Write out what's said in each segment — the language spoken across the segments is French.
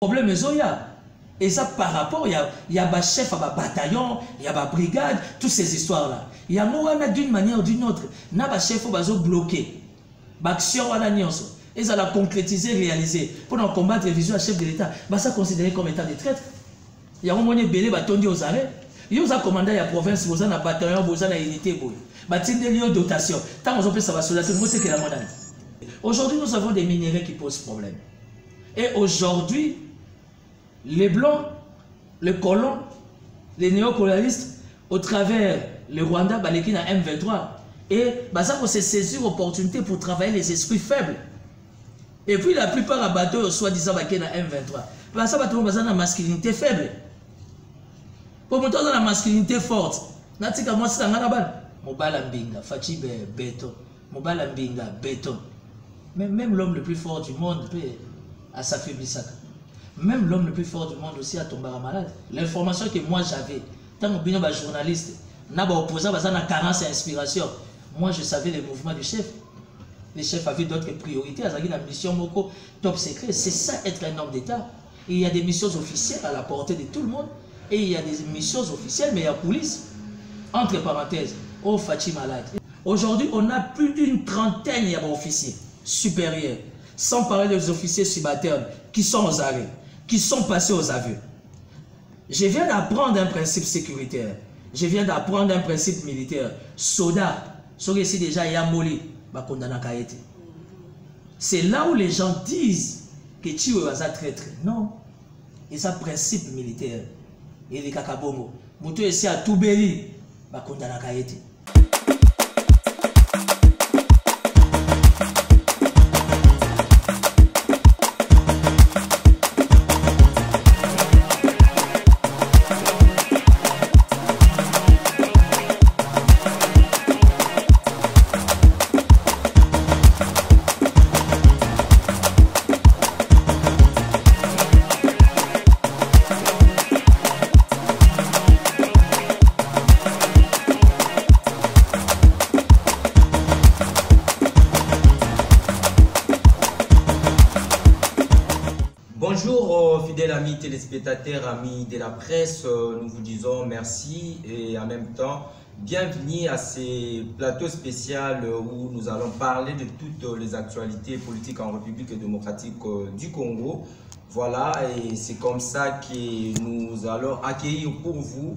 problème et ça par rapport, il y a chef à bataillon, il y a brigade, toutes ces histoires-là. Il y a moi d'une manière ou d'une autre, n'a chef au bloqué. L'action à la nuance. Et ça l'a concrétisé, réalisé. Pour combattre les visions à chef de l'État, ça considéré comme état de traître. Il y a un moment belé tondi aux arrêts. Il y a commandant de la province, vous avez un bataillon, vous avez une unité. Il y a une dotation. Tant qu'on peut ça va se que la monnaie. Aujourd'hui, nous avons des minéraux qui posent problème. Et aujourd'hui, les blancs, les colons, les néocolonialistes, au travers le Rwanda, qui a M23, et ça faut se saisir l'opportunité pour travailler les esprits faibles. Et puis la plupart à bateau, soi-disant, qui a M23. Ça va trouver la masculinité faible. Pour monter dans la masculinité forte, natika moi c'est un bal. Mobala mbinga, fachi béton. Mobala mbinga, béton. Même l'homme le plus fort du monde peut à s'affaiblir. Même l'homme le plus fort du monde aussi a tombé malade. L'information que moi j'avais, tant que je suis journaliste, je suis opposant à la carence et inspiration. Moi je savais les mouvements du chef. Les chefs avaient d'autres priorités. Ils la mission Moko top secret. C'est ça être un homme d'État. Il y a des missions officielles à la portée de tout le monde. Et il y a des missions officielles, mais il y a police. Entre parenthèses, oh Fachi malade. Aujourd'hui, on a plus d'une trentaine d'officiers supérieurs. Sans parler des officiers subalternes qui sont aux arrêts, qui sont passés aux aveux. Je viens d'apprendre un principe sécuritaire. Je viens d'apprendre un principe militaire. Soda, ici déjà, il y a Moli. C'est là où les gens disent que tu es traître. Non. Et ça, principe militaire. Et les kakabongo. Moutou ici à Toubeli. Bakondana Kaete. Bonjour fidèles amis téléspectateurs, amis de la presse, nous vous disons merci et en même temps bienvenue à ces plateaux spéciaux où nous allons parler de toutes les actualités politiques en République démocratique du Congo. Voilà, et c'est comme ça que nous allons accueillir pour vous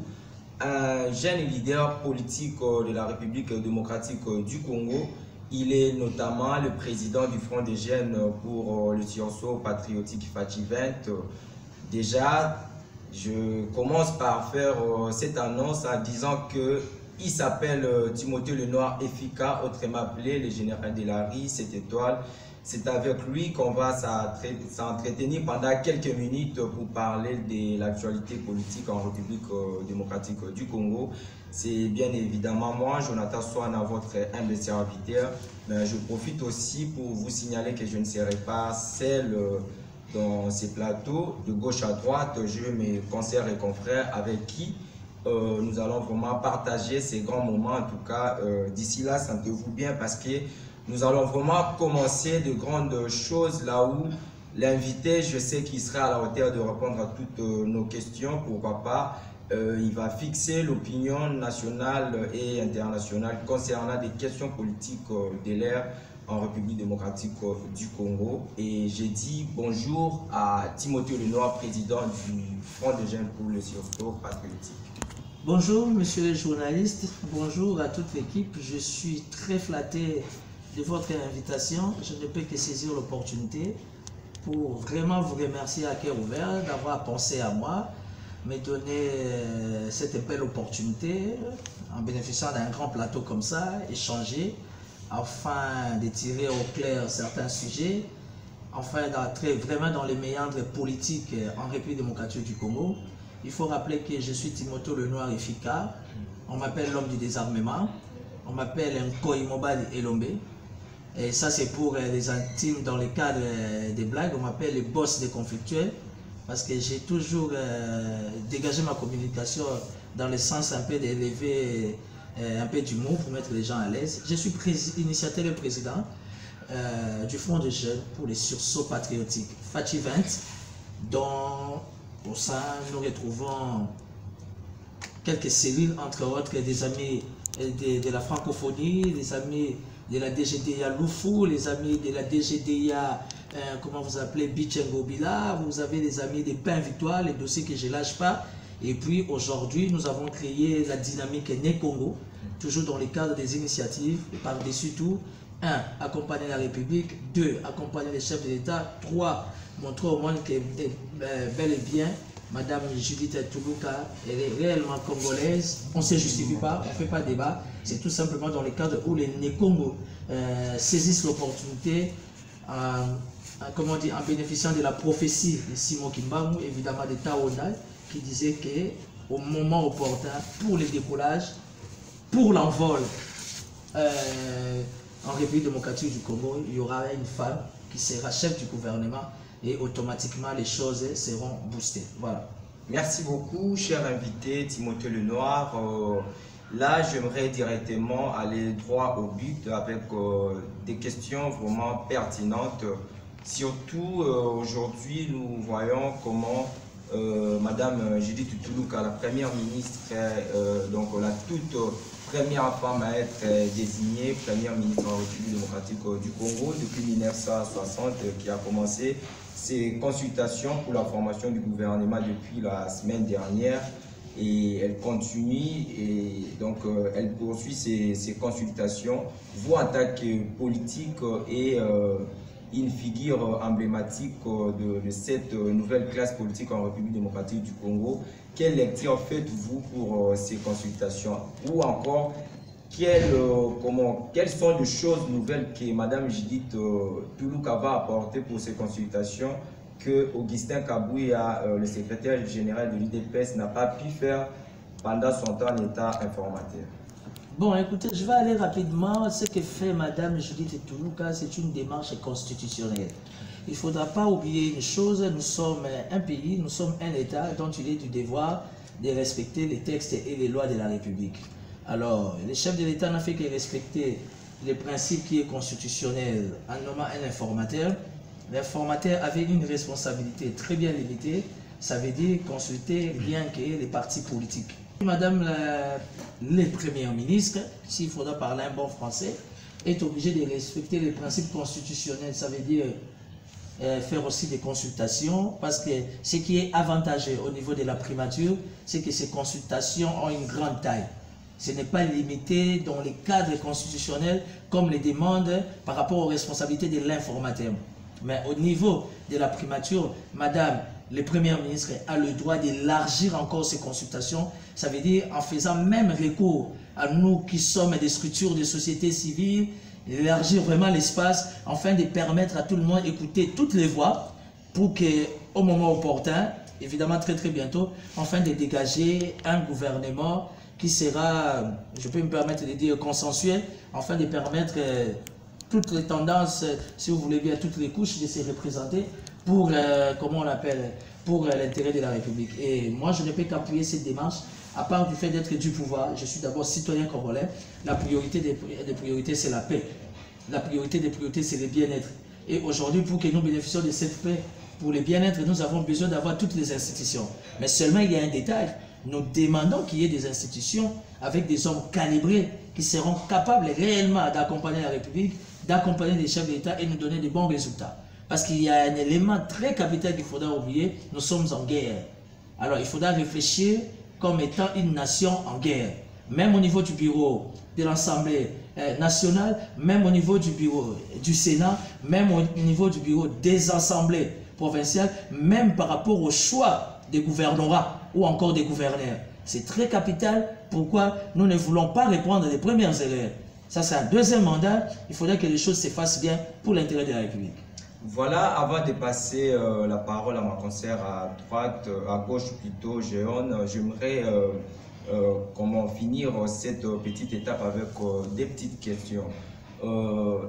un jeune leader politique de la République démocratique du Congo. Il est notamment le président du Front des Jeunes pour le sursaut patriotique Fachi 20. Déjà, je commence par faire cette annonce en disant qu'il s'appelle Timothée Lenoir Efika, autrement appelé le général de la RI, cette étoile. C'est avec lui qu'on va s'entretenir pendant quelques minutes pour parler de l'actualité politique en République démocratique du Congo. C'est bien évidemment moi, Jonathan Swana, votre humble serviteur. Mais je profite aussi pour vous signaler que je ne serai pas seul dans ces plateaux. De gauche à droite, j'ai mes consoeurs et confrères avec qui nous allons vraiment partager ces grands moments. En tout cas, d'ici là, sentez-vous bien parce que nous allons vraiment commencer de grandes choses là où l'invité, je sais qu'il sera à la hauteur de répondre à toutes nos questions, pourquoi pas. Il va fixer l'opinion nationale et internationale concernant des questions politiques de l'ère en République démocratique du Congo. Et j'ai dit bonjour à Timothée Lenoir, président du Front des Jeunes pour le sursaut patriotique. Bonjour monsieur le journaliste, bonjour à toute l'équipe. Je suis très flatté de votre invitation. Je ne peux que saisir l'opportunité pour vraiment vous remercier à cœur ouvert d'avoir pensé à moi, me donner cette belle opportunité en bénéficiant d'un grand plateau comme ça, échanger afin de tirer au clair certains sujets, afin d'entrer vraiment dans les méandres politiques en République démocratique du Congo. Il faut rappeler que je suis Timothée Lenoir Efika, on m'appelle l'homme du désarmement, on m'appelle Nkoy Mobali Elombe. Et ça, c'est pour les intimes dans le cadre des blagues. On m'appelle le boss des conflictuels parce que j'ai toujours dégagé ma communication dans le sens un peu d'élever un peu d'humour pour mettre les gens à l'aise. Je suis initiateur et président du Front des Jeunes pour les sursauts patriotiques Fachi 20. dont au sein nous retrouvons quelques cellules, entre autres des amis de la francophonie, les amis de la DGDA Loufou, les amis de la DGDA, comment vous appelez, Bichengobila, vous avez les amis des Pain Victoire, les dossiers que je ne lâche pas. Et puis aujourd'hui, nous avons créé la dynamique Né Congo, toujours dans le cadre des initiatives, et par-dessus tout, 1. Accompagner la République, 2. Accompagner les chefs de l'État, 3. Montrer au monde que bel et bien, Madame Judith Toulouka, elle est réellement congolaise. On ne se justifie pas, on ne fait pas débat. C'est tout simplement dans le cadre où les Né-Congo saisissent l'opportunité comment dire, en bénéficiant de la prophétie de Simon Kimbangu, évidemment de Taonda, qui disait qu'au moment opportun, pour le décollage, pour l'envol en République démocratique du Congo, il y aura une femme qui sera chef du gouvernement et automatiquement les choses seront boostées. Voilà. Merci beaucoup, cher invité Timothée Lenoir. Là, j'aimerais directement aller droit au but avec des questions vraiment pertinentes. Surtout, aujourd'hui, nous voyons comment Madame Judith Toulouka, la première ministre, donc la toute première femme à être désignée première ministre en République démocratique du Congo depuis 1960, qui a commencé ses consultations pour la formation du gouvernement depuis la semaine dernière. Et elle continue et donc elle poursuit ses consultations. Vous, en tant que politique et une figure emblématique de cette nouvelle classe politique en République démocratique du Congo, quelle lecture faites-vous pour ces consultations? Ou encore, quelles sont les choses nouvelles que Mme Judith Toulouka va apporter pour ces consultations que Augustin Kabouya, le secrétaire général de l'UDPS, n'a pas pu faire pendant son temps en état informateur? Bon, écoutez, je vais aller rapidement. Ce que fait Mme Judith Toulouka, c'est une démarche constitutionnelle. Il ne faudra pas oublier une chose, nous sommes un pays, nous sommes un État dont il est du devoir de respecter les textes et les lois de la République. Alors, le chef de l'État n'a fait que respecter les principes qui est constitutionnel en nommant un informateur. L'informateur avait une responsabilité très bien limitée, ça veut dire consulter rien que les partis politiques. Madame la première ministre, s'il faudra parler un bon français, est obligée de respecter les principes constitutionnels, ça veut dire faire aussi des consultations, parce que ce qui est avantageux au niveau de la primature, c'est que ces consultations ont une grande taille. Ce n'est pas limité dans les cadres constitutionnels comme les demandes par rapport aux responsabilités de l'informateur. Mais au niveau de la primature, Madame le Premier ministre a le droit d'élargir encore ces consultations. Ça veut dire en faisant même recours à nous qui sommes des structures de société civile, élargir vraiment l'espace afin de permettre à tout le monde d'écouter toutes les voix pour qu'au moment opportun, évidemment très bientôt, afin de dégager un gouvernement qui sera, je peux me permettre de dire, consensuel, afin de permettre toutes les tendances, si vous voulez bien, toutes les couches de se représenter pour, comment on appelle, pour l'intérêt de la République. Et moi, je ne peux qu'appuyer cette démarche, à part du fait d'être du pouvoir. Je suis d'abord citoyen congolais. La priorité des priorités, c'est la paix. La priorité des priorités, c'est le bien-être. Et aujourd'hui, pour que nous bénéficions de cette paix, pour le bien-être, nous avons besoin d'avoir toutes les institutions. Mais seulement, il y a un détail. Nous demandons qu'il y ait des institutions avec des hommes calibrés qui seront capables réellement d'accompagner la République, d'accompagner les chefs d'État et nous donner de bons résultats. Parce qu'il y a un élément très capital qu'il faudra oublier, nous sommes en guerre. Alors il faudra réfléchir comme étant une nation en guerre. Même au niveau du bureau de l'Assemblée nationale, même au niveau du bureau du Sénat, même au niveau du bureau des assemblées provinciales, même par rapport au choix des gouvernorats ou encore des gouverneurs. C'est très capital. Pourquoi nous ne voulons pas répondre des premières erreurs? Ça, c'est un deuxième mandat. Il faudrait que les choses se fassent bien pour l'intérêt de la République. Voilà, avant de passer la parole à ma conseillère à droite, à gauche plutôt, Géone, j'aimerais comment finir cette petite étape avec des petites questions.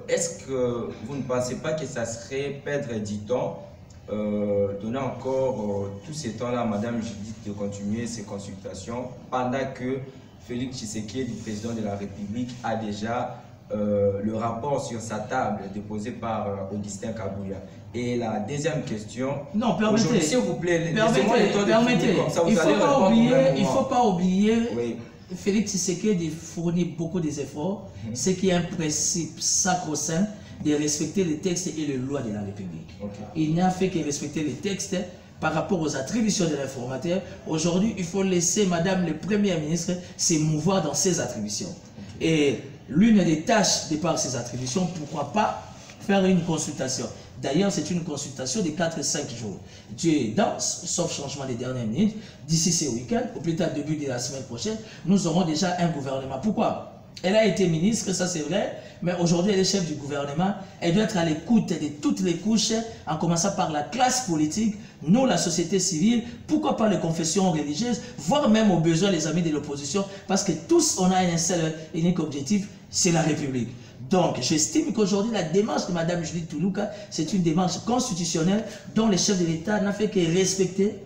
Est-ce que vous ne pensez pas que ça serait perdre du temps, donner encore tout ce temps-là à Mme Judith de continuer ses consultations pendant que Félix Tshisekedi, le président de la République, a déjà le rapport sur sa table déposé par Augustin Kabouya? Et la deuxième question. Non, permettez. S'il vous plaît, permettez. Comme ça, Il ne faut pas oublier. Oui. Félix Tshisekedi fournit beaucoup d'efforts. C'est qu'il y a un principe sacro-saint de respecter les textes et les lois de la République. Okay. Il n'a fait que respecter les textes par rapport aux attributions de l'informateur. Aujourd'hui, il faut laisser Madame le Premier ministre s'émouvoir dans ses attributions. Okay. Et l'une des tâches de par ses attributions, pourquoi pas faire une consultation. D'ailleurs, c'est une consultation de 4-5 jours. Dieu est dense, sauf changement des dernières minutes. D'ici ce week-end, au plus tard début de la semaine prochaine, nous aurons déjà un gouvernement. Pourquoi? Elle a été ministre, ça c'est vrai, mais aujourd'hui elle est chef du gouvernement. Elle doit être à l'écoute de toutes les couches, en commençant par la classe politique, nous la société civile, pourquoi pas les confessions religieuses, voire même aux besoins les amis de l'opposition, parce que tous on a un seul et unique objectif, c'est la République. Donc, j'estime qu'aujourd'hui, la démarche de Mme Judith Toulouka, c'est une démarche constitutionnelle dont le chef de l'État n'a fait que respecter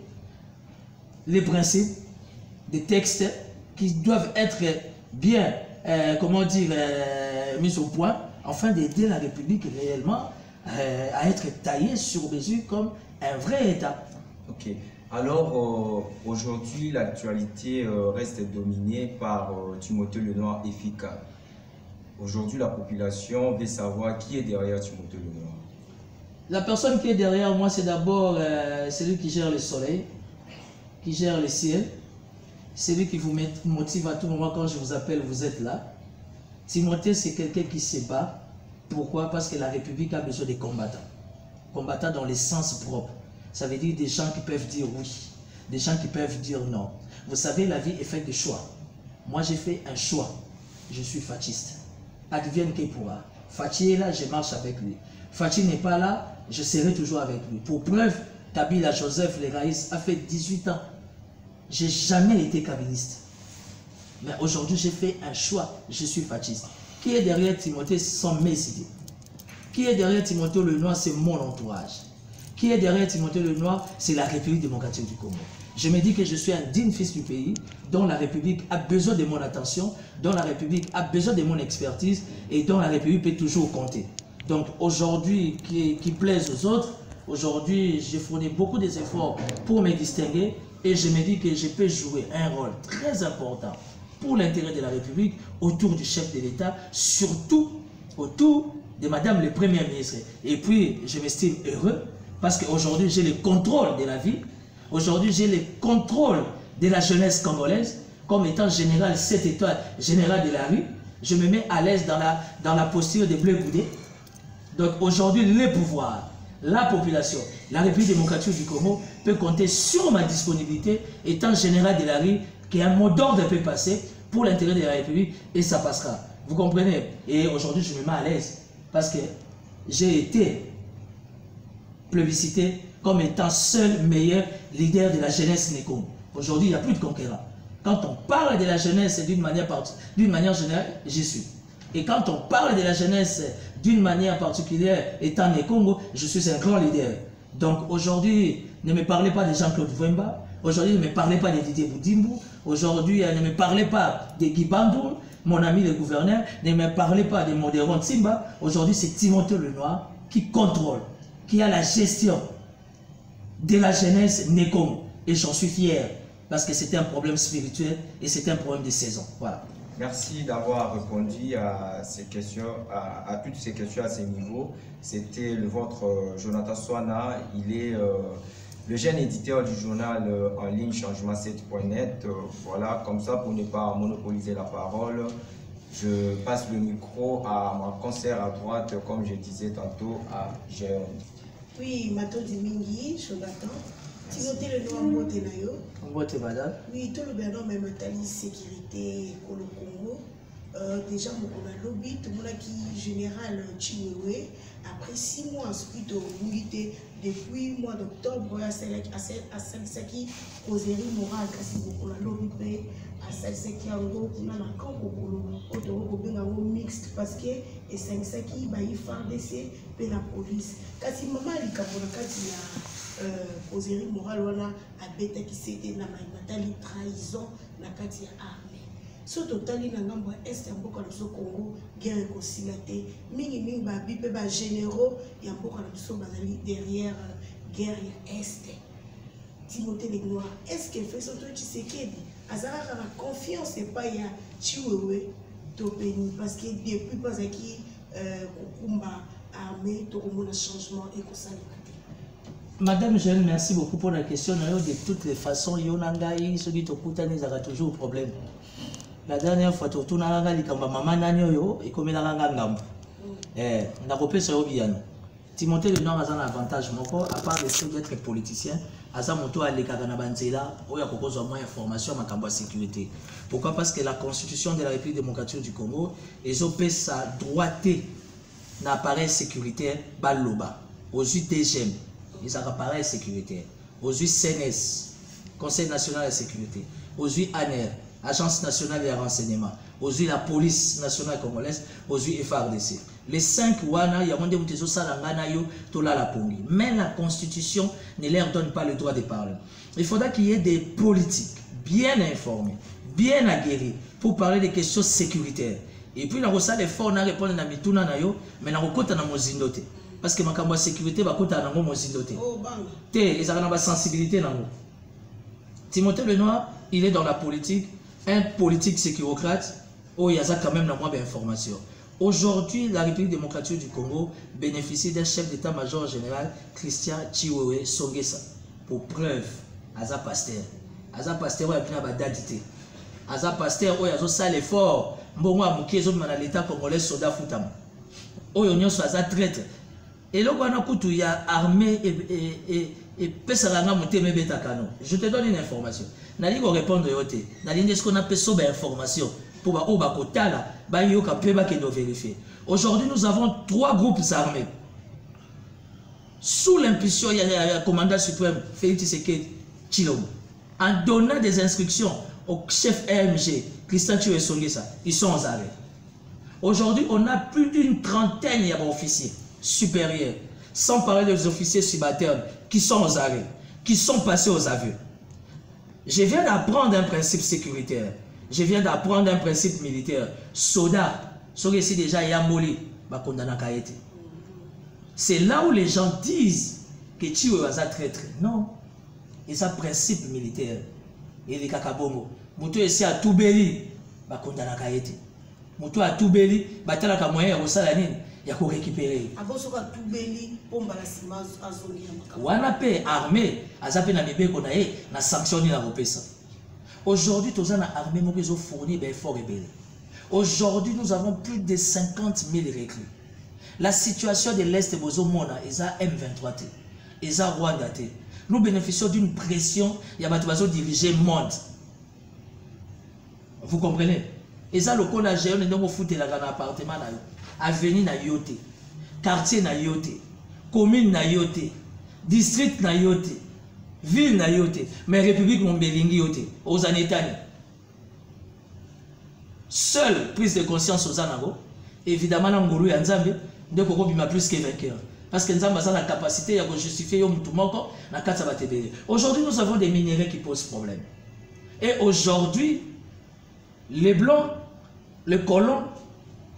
les principes des textes qui doivent être bien, mis au point, afin d'aider la République réellement à être taillée sur mesure comme un vrai État. Ok. Alors, aujourd'hui, l'actualité reste dominée par Timothée Lenoir et FICA. Aujourd'hui, la population veut savoir qui est derrière Timothée Lenoir. La personne qui est derrière moi, c'est d'abord celui qui gère le soleil, qui gère le ciel, celui qui vous motive à tout moment quand je vous appelle, vous êtes là. Timothée, c'est quelqu'un qui se bat. Pourquoi? Parce que la République a besoin de combattants. Combattants dans le sens propre. Ça veut dire des gens qui peuvent dire oui, des gens qui peuvent dire non. Vous savez, la vie est faite de choix. Moi, j'ai fait un choix. Je suis fatiste. Advienne que pourra. Fatih est là, je marche avec lui. Fatih n'est pas là, je serai toujours avec lui. Pour preuve, Kabila Joseph Legaïs a fait 18 ans. J'ai jamais été kabiliste. Mais aujourd'hui, j'ai fait un choix. Je suis fatiste. Qui est derrière Timothée? Ce sont mes idées. Qui est derrière Timothée Lenoir? C'est mon entourage. Qui est derrière Timothée Lenoir? C'est la République démocratique du Congo. Je me dis que je suis un digne fils du pays, dont la République a besoin de mon attention, dont la République a besoin de mon expertise et dont la République peut toujours compter. Donc aujourd'hui, qui plaise aux autres, aujourd'hui, j'ai fourni beaucoup d'efforts pour me distinguer et je me dis que je peux jouer un rôle très important pour l'intérêt de la République autour du chef de l'État, surtout autour de Madame le Premier ministre. Et puis, je m'estime heureux parce qu'aujourd'hui, j'ai le contrôle de la vie. Aujourd'hui, j'ai le contrôle de la jeunesse congolaise comme étant général 7 étoiles, général de la rue. Je me mets à l'aise dans la posture de Bleu Goudé. Donc aujourd'hui, le pouvoir, la population, la République démocratique du Congo peut compter sur ma disponibilité étant général de la rue, qu'un mot d'ordre peut passer pour l'intérêt de la République et ça passera. Vous comprenez? Et aujourd'hui, je me mets à l'aise parce que j'ai été plébiscité comme étant seul meilleur leader de la jeunesse Nécom. Aujourd'hui, il n'y a plus de conquérants. Quand on parle de la jeunesse d'une manière générale, j'y suis. Et quand on parle de la jeunesse d'une manière particulière, étant Nécongo, je suis un grand leader. Donc aujourd'hui, ne me parlez pas de Jean-Claude Vemba. Aujourd'hui, ne me parlez pas de Didier Boudimbo. Aujourd'hui, ne me parlez pas de Guy Bandou, mon ami le gouverneur. Ne me parlez pas de Modéron Tsimba. Aujourd'hui, c'est Timothée Lenoir qui contrôle, qui a la gestion de la jeunesse Nécongo. Et j'en suis fier, parce que c'était un problème spirituel et c'était un problème de saison. Voilà. Merci d'avoir répondu à ces questions, à toutes ces questions à ce niveau. C'était votre Jonathan Swana. Il est le jeune éditeur du journal en ligne changement7.net. Voilà, comme ça, pour ne pas monopoliser la parole, je passe le micro à mon concert à droite, comme je disais tantôt, à Jérôme. Oui, Mato Dimingi, Jonathan. Timothée Lenoir Mbote Nayo. Mbote Badal. Oui, tout le bien même Matali sécurité pour le Congo. Déjà, on a lobby, tout le monde qui général Chiwewe. Après 6 mois, ensuite, depuis le mois d'octobre, à celle qui causerie morale, on a lobby à celle qui a un gros mixte parce que et c'est ça qui va y faire laisser la police. Quand il m'a dit qu'il causerie morale, on a bête qui c'était la trahison, la armée. so totali na ngambo ya est ya mboka na biso Congo guerre ekosila te mingi babi mpe bagénéraux ya mboka na biso bazali derrière guerre ya est. Timothée Lenoir, est-ce que fait surtout Tshisekedi azalaka na confiance epai ya Chiwewe topeni parce que depuis bazaki kokumba armée tokomona changement ekosalika te? Madame Jeanne, merci beaucoup pour la question. De toutes les façons, Yonangai, celui qui tokutani zaka toujours problème. La dernière fois, tu as nanga likamba maman nanyo et comme nanga ngambo. Na kopé ça obiano. Timothée Lenoir a un avantage moko à part le fait d'être politicien, asa moto alekaka na banzela oya kokozwa moins information makambo sécurité. Pourquoi? Parce que la constitution de la République démocratique du Congo ezopé sa droité na appareil sécuritaire baloba aux UTGM. Ils ont appareil sécuritaire. Aux CNS, Conseil national de sécurité. Aux ANR, Agence nationale de renseignement. Aux la police nationale congolaise. Aux FARDC. Les 5 wana, il y a monde qui ont la pongi. Mais la constitution ne leur donne pas le droit de parler. Il faudra qu'il y ait des politiques bien informés, bien aguerris pour parler des questions sécuritaires. Et puis, on a l'effort de répondre à mituna na yo, mais on a un mozindote. Parce que ma sécurité va coûter un mozindote. Ils ont une sensibilité. Timothée Lenoir, il est dans la politique, un politique sécurocrate, où il y a quand même moins d'informations. Aujourd'hui, la République démocratique du Congo bénéficie d'un chef d'état-major général, Christian Chiwewe Songesa. Pour preuve, Aza Pasteur. Aza Pasteur, il y a une dadité. Aza Pasteur, il y a un effort. Bon, moi, je suis l'État congolais, soldat Foutama. Il y a un traître. Et là, il y a armée et Pesaranga Mouteme Betakano. Je te donne une information. Je vais répondre à ce qu'on appelle information. Pour vérifier. Aujourd'hui, nous avons 3 groupes armés. Sous l'impulsion du commandant suprême Félix Tshisekedi Tshilombo, en donnant des instructions au chef AMG, Christian Chiwewe Songesa, ils sont aux arrêts. Aujourd'hui, on a plus d'une trentaine d'officiers supérieurs, sans parler des officiers subalternes, qui sont aux arrêts, qui sont passés aux aveux. Je viens d'apprendre un principe sécuritaire. Je viens d'apprendre un principe militaire. Soda, ici déjà Yamboli, c'est là où les gens disent que Chiwewe est traître. Non, c'est un principe militaire. Et les kakabongo. Moutou ici à Toubeli, bakondana kaete. Moutou à Toubeli, batalaka moyen ya salanine, ya ko récupérer. Avant soka Toubeli, pomba la sima azongi ya makabo. Wana pe armée, azape na mibeko na ye, na sanctionné la repesa. Aujourd'hui, tous les armées ont fourni des efforts rebelles. Aujourd'hui, nous avons plus de 50 000 recrues. La situation de l'Est de Bozomona, ils ont M23, ils ont Rwanda. Nous bénéficions d'une pression, il y a des diriger le monde. Vous comprenez? Ils ont le coup de géant, ils ont foutu la appartement, avenue na yote, quartier na yote, commune na yote, district na yote. Ville na yote, mais République Mombelingi yote, aux Anetani. Seule prise de conscience aux Anago, évidemment, l'Angolo et Nzambe, de Koko bima plus que vainqueur. Parce que Nzambe a la capacité de justifier Yom Tumoko, na Katsabatebe. Aujourd'hui, nous avons des minéraux qui posent problème. Et aujourd'hui, les Blancs, les colons,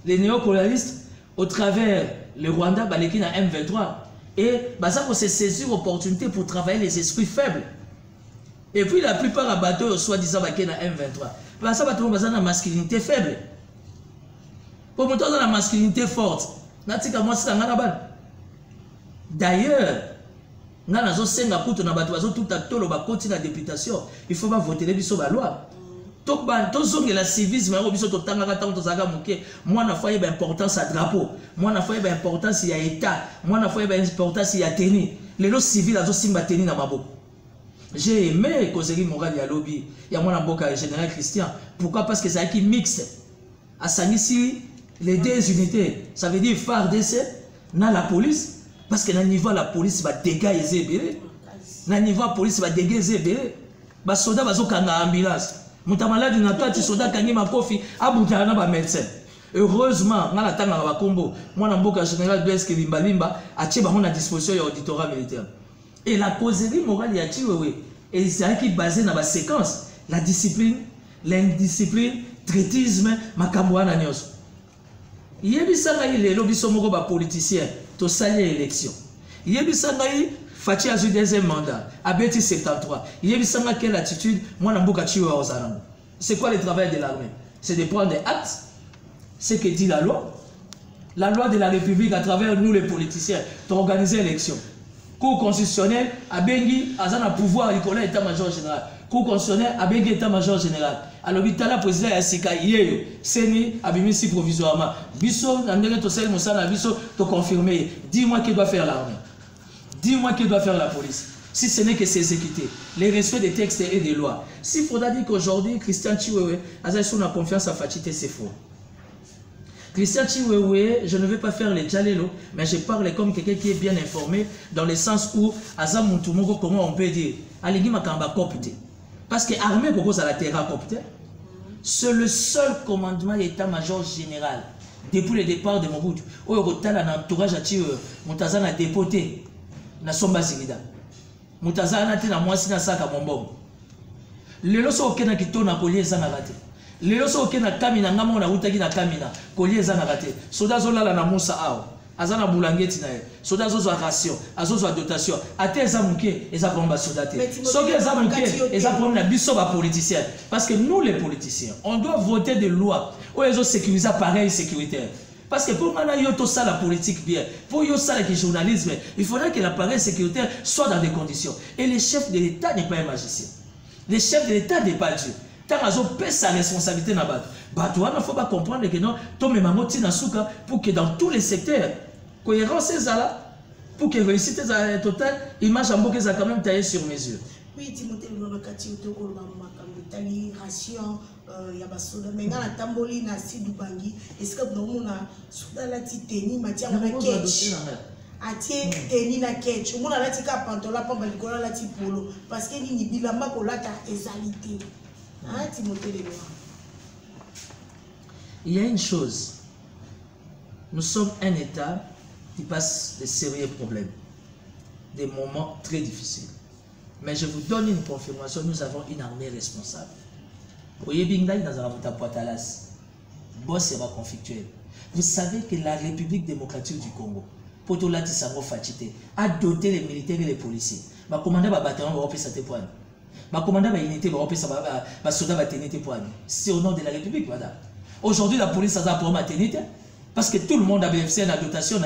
les néocolonialistes, au travers le Rwanda, Baleki na M23, et ça faut se saisir l'opportunité pour travailler les esprits faibles. Et puis la plupart des bateaux, soi-disant, na M23. Ça va trouver une masculinité faible. Pour monter dans la masculinité forte, d'ailleurs, il faut pas voter les loi. Tozonge la civisme, moi, na foyer d'importance à drapeau, moi, na foyer d'importance à État, moi, na foyer d'importance à tenir. Les lois civiles, elles sont tenir dans ma boue. J'ai aimé causerie morale et lobby. Il y a mon boca général Christian. Pourquoi? Parce que c'est qui mixe. À Sanissi, les deux unités, ça veut dire FARDC, dans la police, parce que dans le niveau de la police, va dégager. Dans le niveau de la police, va dégager. Les soldats vont kanga ambulance. Mutamalade na kati soda kangi makofi abuta na ba médecin. Heureusement, ngala tanga ba kombo, mwana mboka général Blaise Limbalimba a tché ba à disposition ya auditorat militaire. Et la causerie morale ya Chiwewe est qui basée dans la séquence, la discipline, l'indiscipline traitisme makambo wana nyonso yebisanga lelo biso moko ba politicien to sali élection yebisanga Fachi a eu deuxième mandat abeti 73 yebisanga quelle attitude moi na mboka chiwa ozana. C'est quoi le travail de l'armée? C'est de prendre des actes, ce que dit la loi de la République à travers nous les politiciens d'organiser l'élection. Cour constitutionnel a bengi azana pouvoir il état-major général. Cour constitutionnel a bengi état-major général. Alors bitala président ya sika yeyo seni abimisi provisoirement. Biso ndenge to sel mosala biso to confirmer. Dis-moi qui doit faire l'armée. Dis-moi qui doit faire la police. Si ce n'est que s'exécuter, les respects des textes et des lois. S'il faudra dire qu'aujourd'hui, Christian Chiwewe a la confiance à Fatite, c'est faux. Christian Chiwewe, je ne vais pas faire les djalelo, mais je parle comme quelqu'un qui est bien informé, dans le sens où, Azam Moutoumoko, comment on peut dire, Aligi Makamba Kopte. Parce que l'armée, à la terre Kopte, c'est le seul commandement d'état-major général, depuis le départ de Mobutu, où il y a un entourage à Chiwewe, Moutazan a dépoté, na Somba Zingida. Moutazana te na mwasi na saka bombom. Lelo so okena kitona kolie ezana rate. Lelo so okena kamina ngamo na utaki na kamina kolie ezana rate. Soda zo lala na musa awo. Azana bulangeti na ye. Soda zo zo ration, azo zo dotation. Ate eza muke eza bomba soda te. Soki eza muke eza problème na biso ba politiciens parce que nous les politiciens, on doit voter des lois où ils ont sécurisé pareil sécuritaire. Parce que pour moi, il y a tout ça la politique bien. Pour y ça le journalisme, il faudrait que l'appareil sécuritaire soit dans des conditions. Et le chef de l'État n'est pas un magicien. Le chef de l'État n'est pas Dieu. Tant qu'ils ont payé sa responsabilité dans le bateau, il ne faut pas comprendre que non, pour que dans tous les secteurs, cohérence est là, pour que réussite est totale, image en bouquet, ça quand même taillé sur mesure. Oui, Timothée, le Makati, Tali, ration, il y a basoda, mais dans la tamboli, na sidou bangi, est-ce que nous avons souda la titeni, matière na ketch, atie teni na ketch, on a la tika pantola, pamba likola la tipolo, parce que ni bilamba kolata ezalité. Hein, Timothée le Noir. Il y a une chose, nous sommes un État qui passe de sérieux problèmes, des moments très difficiles. Mais je vous donne une confirmation, nous avons une armée responsable. Vous savez que la République démocratique du Congo, a doté les militaires et les policiers. C'est au nom de la République, madame. Aujourd'hui, la police a un problème à tenir, parce que tout le monde a bénéficié de la dotation,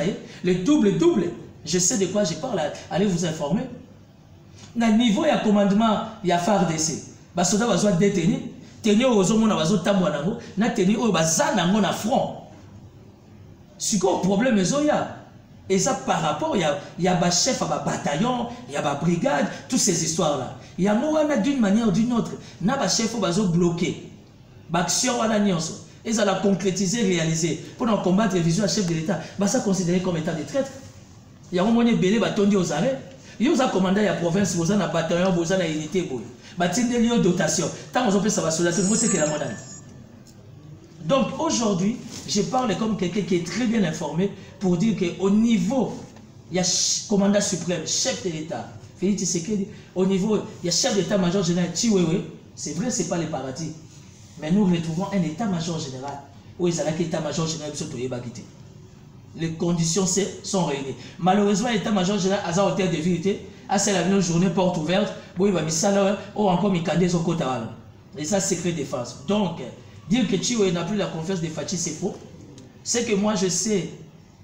le double. Je sais de quoi je parle, allez vous informer. Na niveau ya commandement ya FARDC basoda bazwa détenu tenir aux hommes na bazo tambwa nango na tenir o bazana nango na front siko problème ezoya et ça par rapport ya ba chef ba bataillon ya ba brigade toutes ces histoires là ya mo wana d'une manière ou d'une autre na ba chef bazo bloquer ba action wana nyonso et ça la concrétiser réaliser pour combattre vision à chef de l'état ba ça considéré comme état de traître ya mo moni belé ba tondi aux arrêts. Vous avez commandé la province, vous avez un bataillon, vous avez une unité. Vous avez une dotation. Tant que vous avez ça, c'est la monnaie. Donc aujourd'hui, je parle comme quelqu'un qui est très bien informé pour dire qu'au niveau, il y a commandant suprême, chef de l'État, Félix Tshisekedi, au niveau, il y a chef d'état-major général, Chiwewe, c'est vrai, ce n'est pas les paradis. Mais nous retrouvons un état-major général où il y a un état-major général qui est les conditions sont réunies. Malheureusement, l'état-major général a un hôtel de vérité, a une journée porte ouverte, où il va mettre ça ou encore mis au côté. Et ça, c'est secret défense. Donc, dire que Chiwewe n'a plus la confiance de Fachi, c'est faux. C'est que moi, je sais,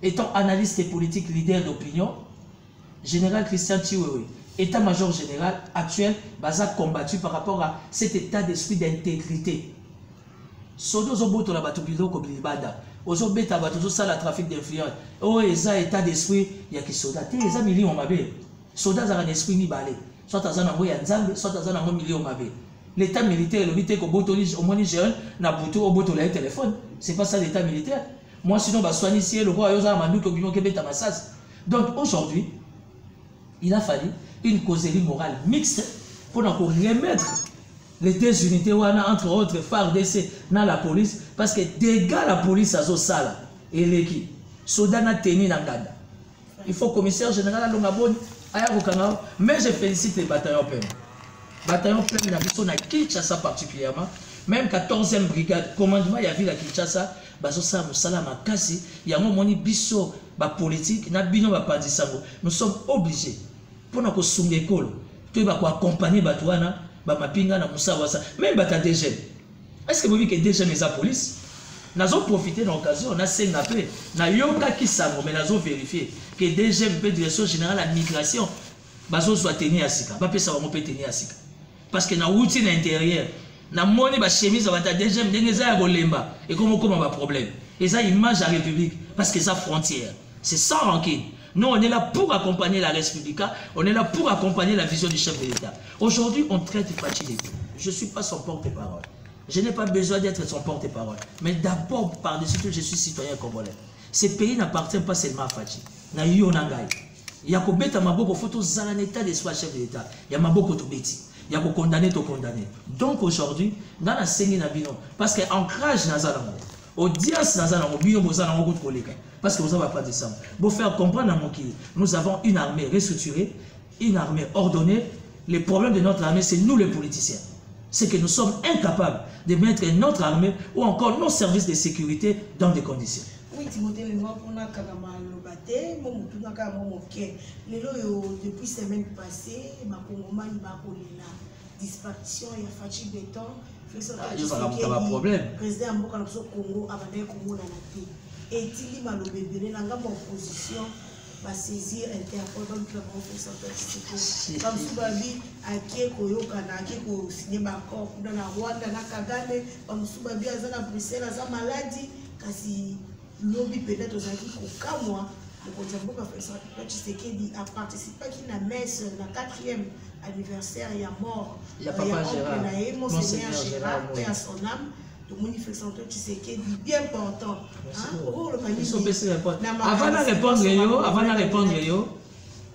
étant analyste et politique, leader d'opinion, général Christian Chiwewe, état-major général actuel, a combattu par rapport à cet état d'esprit d'intégrité. Sodo zoboto la batubido ko bilibada. Ozo beta batuzo ça la trafic d'influence. Oh eza état d'esprit ya ki soda te eza million mabe. Soda za l'esprit ni balé. Soit azana ngo ya nzambe, soit azana ngo million mabe. L'état militaire le bité ko botoli au moins jeune na buto au boto la téléphone. C'est pas ça l'état militaire. Moi sinon ba soigner si le roi yoza mandu ko bino ke beta massas. Donc aujourd'hui, il a fallu une causerie morale mixte pour nous remettre les deux unités entre autres FARDC dans la police parce que dégâts la police à Zosala et l'équipe Sodana teni nangada. Il faut commissaire général à Longaboni mais je félicite les bataillons pleins. Bataillons pleins na Kinshasa particulièrement Même 14e brigade, commandement, il y a vu la Kinshasa, bazosa musala makasi, il y a un moni biso, ba politique, na bino ba pandisango. Nous sommes obligés, pour nous sunge kolo, tu vas accompagner Batouana, ba mapinga na musa wasa, même bata DG. Est-ce que vous voyez que DG mais la police? Nous avons profité de l'occasion, on a sénapé, na yoka ki sango, mais nous avons vérifié que DG MP direction générale à migration, bazo soit tenu à sika, ba pesa va peut tenir à sika. Parce que na outil l'intérieur, na moni ba chemise va ta deuxième dengeza ya bolemba et comment va problème. Et ça image la République parce que ça frontière. C'est sans rancune. Nous on est là pour accompagner la République, on est là pour accompagner la vision du chef de l'État. Aujourd'hui, on traite Fachi de tout. Je ne suis pas son porte-parole. Je n'ai pas besoin d'être son porte-parole. Mais d'abord, par-dessus tout, je suis citoyen congolais. Ce pays n'appartient pas seulement à Fachi. Na Yonangai. Il y a Kobeta Maboko photo dans l'état d'espoir chef de l'État. Il y a Maboko Tobeti. Il y a condamné, to condamné. Donc aujourd'hui, dans la scène Nabino, parce que ancrage Nazalango, audience Nazalango, Bino Bozalango collègue, parce que vous n'avez pas de ça. Pour faire comprendre à mon qu'il, nous avons une armée restructurée, une armée ordonnée. Le problème de notre armée, c'est nous les politiciens. C'est que nous sommes incapables de mettre notre armée ou encore nos services de sécurité dans des conditions. Oui, Timothée, le mois pour la Lobate, mon depuis semaine passée, ma Congoman m'a collé la disparition et la fatigue des temps. Il y a un problème. Président Mboka Congo, Abadé Congo, la naté. Et il m'a lobé, n'a pas opposition, va saisir Interpol, donc la conférence de comme Soubabi, à Kieko, Yokana, Kieko, cinéma corps, dans la Rwanda, na Kagame, comme Soubabi, à Zana Bruxelles, à sa maladie, kasi. Lobby peut-être aux amis au cas moi, le Congo a participé à la messe, la 4e anniversaire, il y a mort. Il y a Papa Gérard, Monseigneur Gérard, paix à son âme. Donc, mon manifestation, tu sais qu'il est bien important. Avant de répondre,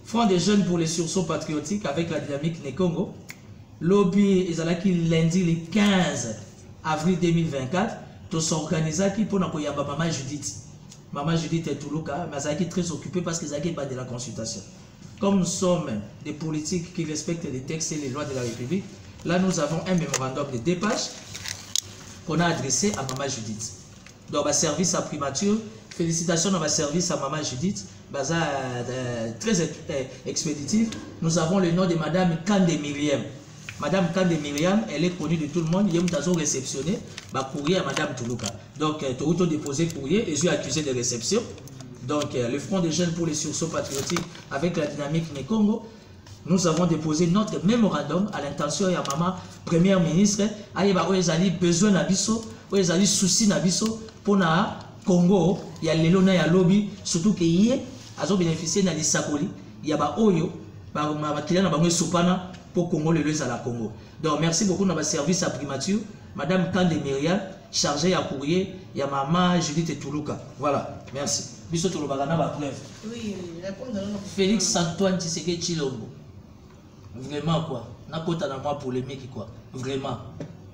Front des jeunes pour les sursauts patriotiques avec la dynamique Nekongo, lobby ezalaki lundi le 15 avril 2024. Tout s'organiser qui pour nous yamba maman Judith. Maman Judith est Toulouka, mais elle est très occupée parce qu'ils n'ont pas de la consultation. Comme nous sommes des politiques qui respectent les textes et les lois de la République, là nous avons un mémorandum de 2 pages qu'on a adressé à maman Judith. Donc, le service à primature, félicitations à ma service à maman Judith, très expéditif. Nous avons le nom de madame Kande Myriam. Madame Kande Myriam, elle est connue de tout le monde. Il y a un réceptionné, courrier à madame Toulouka. Donc, tu as déposé courrier et je suis accusé de réception. Donc, le Front des jeunes pour les sursauts patriotiques avec la dynamique Nekongo, nous avons déposé notre mémorandum à l'intention de la maman première ministre. Il y a besoin d'abisso, il y a souci d'abisso pour le Congo. Il y a l'élo, il y a lobby, surtout qu'il y a bénéficié de l'Isakoli. Il y a Oyo, il y a pour Congo, le à la Congo. Donc, merci beaucoup dans le service à primature. Madame Kande Myriam, chargée à courrier, il y a maman Judith Toulouka. Voilà, merci. Biso Touloubagana, ma preuve. Oui, répondre. Félix Antoine Tshisekedi Tshilombo. Vraiment quoi. Nakota na moi polémique quoi. Vraiment.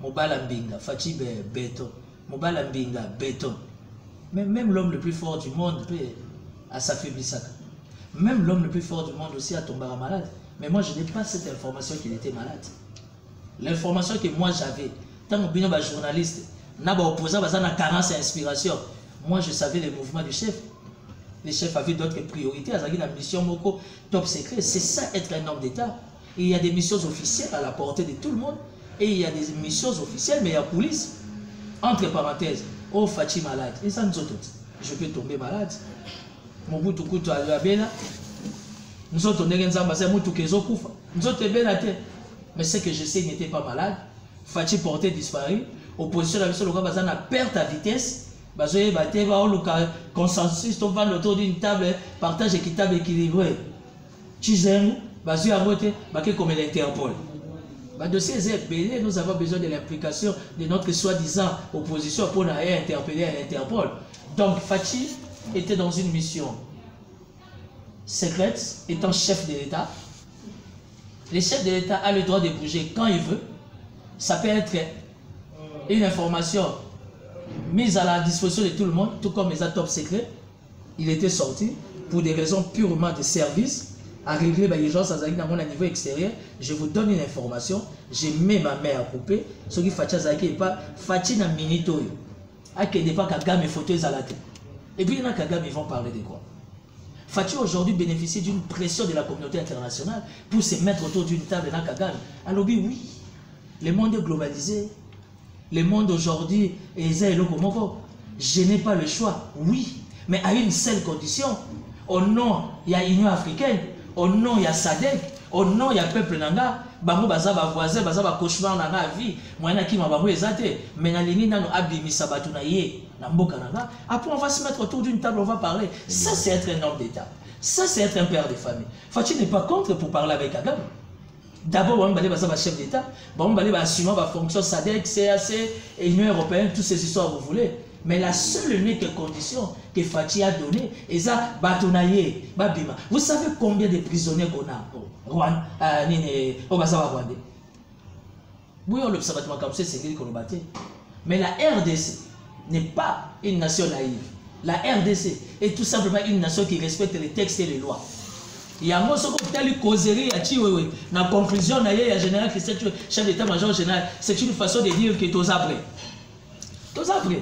Mobala Mbinga, Fachi béton. Mobala Mbinga, béton. Même l'homme le plus fort du monde peut s'affaiblir ça. Même l'homme le plus fort du monde aussi a tombé malade. Mais moi, je n'ai pas cette information qu'il était malade. L'information que moi j'avais, tant que je suis journaliste, je suis opposant à la carence et inspiration. Moi, je savais les mouvements du chef. Le chef avait d'autres priorités. Il y a une mission Moko top secret. C'est ça être un homme d'État. Il y a des missions officielles à la portée de tout le monde. Et il y a des missions officielles, mais il y a police. Entre parenthèses, oh Fachi malade. Et ça nous autres. Je peux tomber malade. Mobutu Kutu Alabela. Nous autres, on est en train de mais ce que je sais, il n'était pas malade. Fachi porté disparu. Opposition, la mission locale, a perte à vitesse. Consensus, on va autour d'une table, partage équitable, équilibré. Chizem, Bazu a voté, comme l'Interpol. Dossier est belé, nous avons besoin de l'implication de notre soi-disant opposition pour interpeller à l'Interpol. Donc Fachi était dans une mission secrète, étant chef de l'État. Le chef de l'État a le droit de bouger quand il veut. Ça peut être une information mise à la disposition de tout le monde, tout comme les top secrets. Il était sorti pour des raisons purement de service à régler les gens à niveau extérieur, je vous donne une information, je mets ma mère à couper, ce qui fait que pas Fati na minito a que n'est pas Kagame photo ezalate. Et puis il y en a Kagame, ils vont parler de quoi? Fati aujourd'hui bénéficie d'une pression de la communauté internationale pour se mettre autour d'une table dans Kagame. Alors oui, le monde est globalisé, le monde aujourd'hui est je n'ai pas le choix, oui, mais à une seule condition. Au nom, il y a l'Union africaine, au nom, il y a SADC, au nom, il y a le peuple Nanga, bango baza ba voisin, baza ba cauchemar na la vie, moyena ki mabango ezate, mais na lini nano abimisa batu na ye, na mboka nanga, après on va se mettre autour d'une table, on va parler. Ça c'est être un homme d'État. Ça c'est être un père de famille. Fati n'est pas contre pour parler avec Kagame. D'abord, on va aller chef d'État, on va aller assumer la fonction SADC, CAC, Union européenne, toutes ces histoires vous voulez. Mais la seule unique condition que Fati a donnée, c'est ça, Batonaye, Babima. Vous savez combien de prisonniers qu'on a au Rwanda, au Bazawa Rwandais? Oui, on l'observatoire comme ça, c'est ce qu'on a battu. Mais la RDC n'est pas une nation naïve. La RDC est tout simplement une nation qui respecte les textes et les lois. Il y a un mot qui causerie dans la conclusion, il y a général Christian, chef d'état-major général, c'est une façon de dire que tous après. Tous après.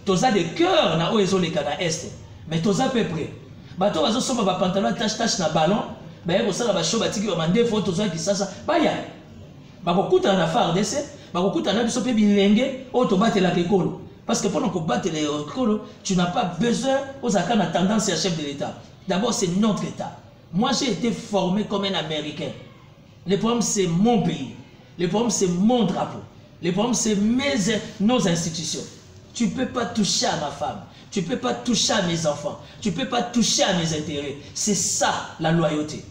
Tous a des cœurs na oezo les kana est, mais tous a peu près. Bato bazo soma ba pantalon tache na ballon, ba yeko sala ba show batiki ba mande fo tous a ki sasa. Ba ya. Ba ko kuta na FARDC, ba ko kuta na biso pe bilenge o to batela ke kolo. Parce que pendant qu'on batte les kolo, tu n'as pas besoin aux akana na tendance à chef de l'État. D'abord c'est notre État. Moi j'ai été formé comme un Américain. Le problème c'est mon pays. Le problème c'est mon drapeau. Le problème c'est nos institutions. Tu ne peux pas toucher à ma femme. Tu ne peux pas toucher à mes enfants. Tu ne peux pas toucher à mes intérêts. C'est ça la loyauté.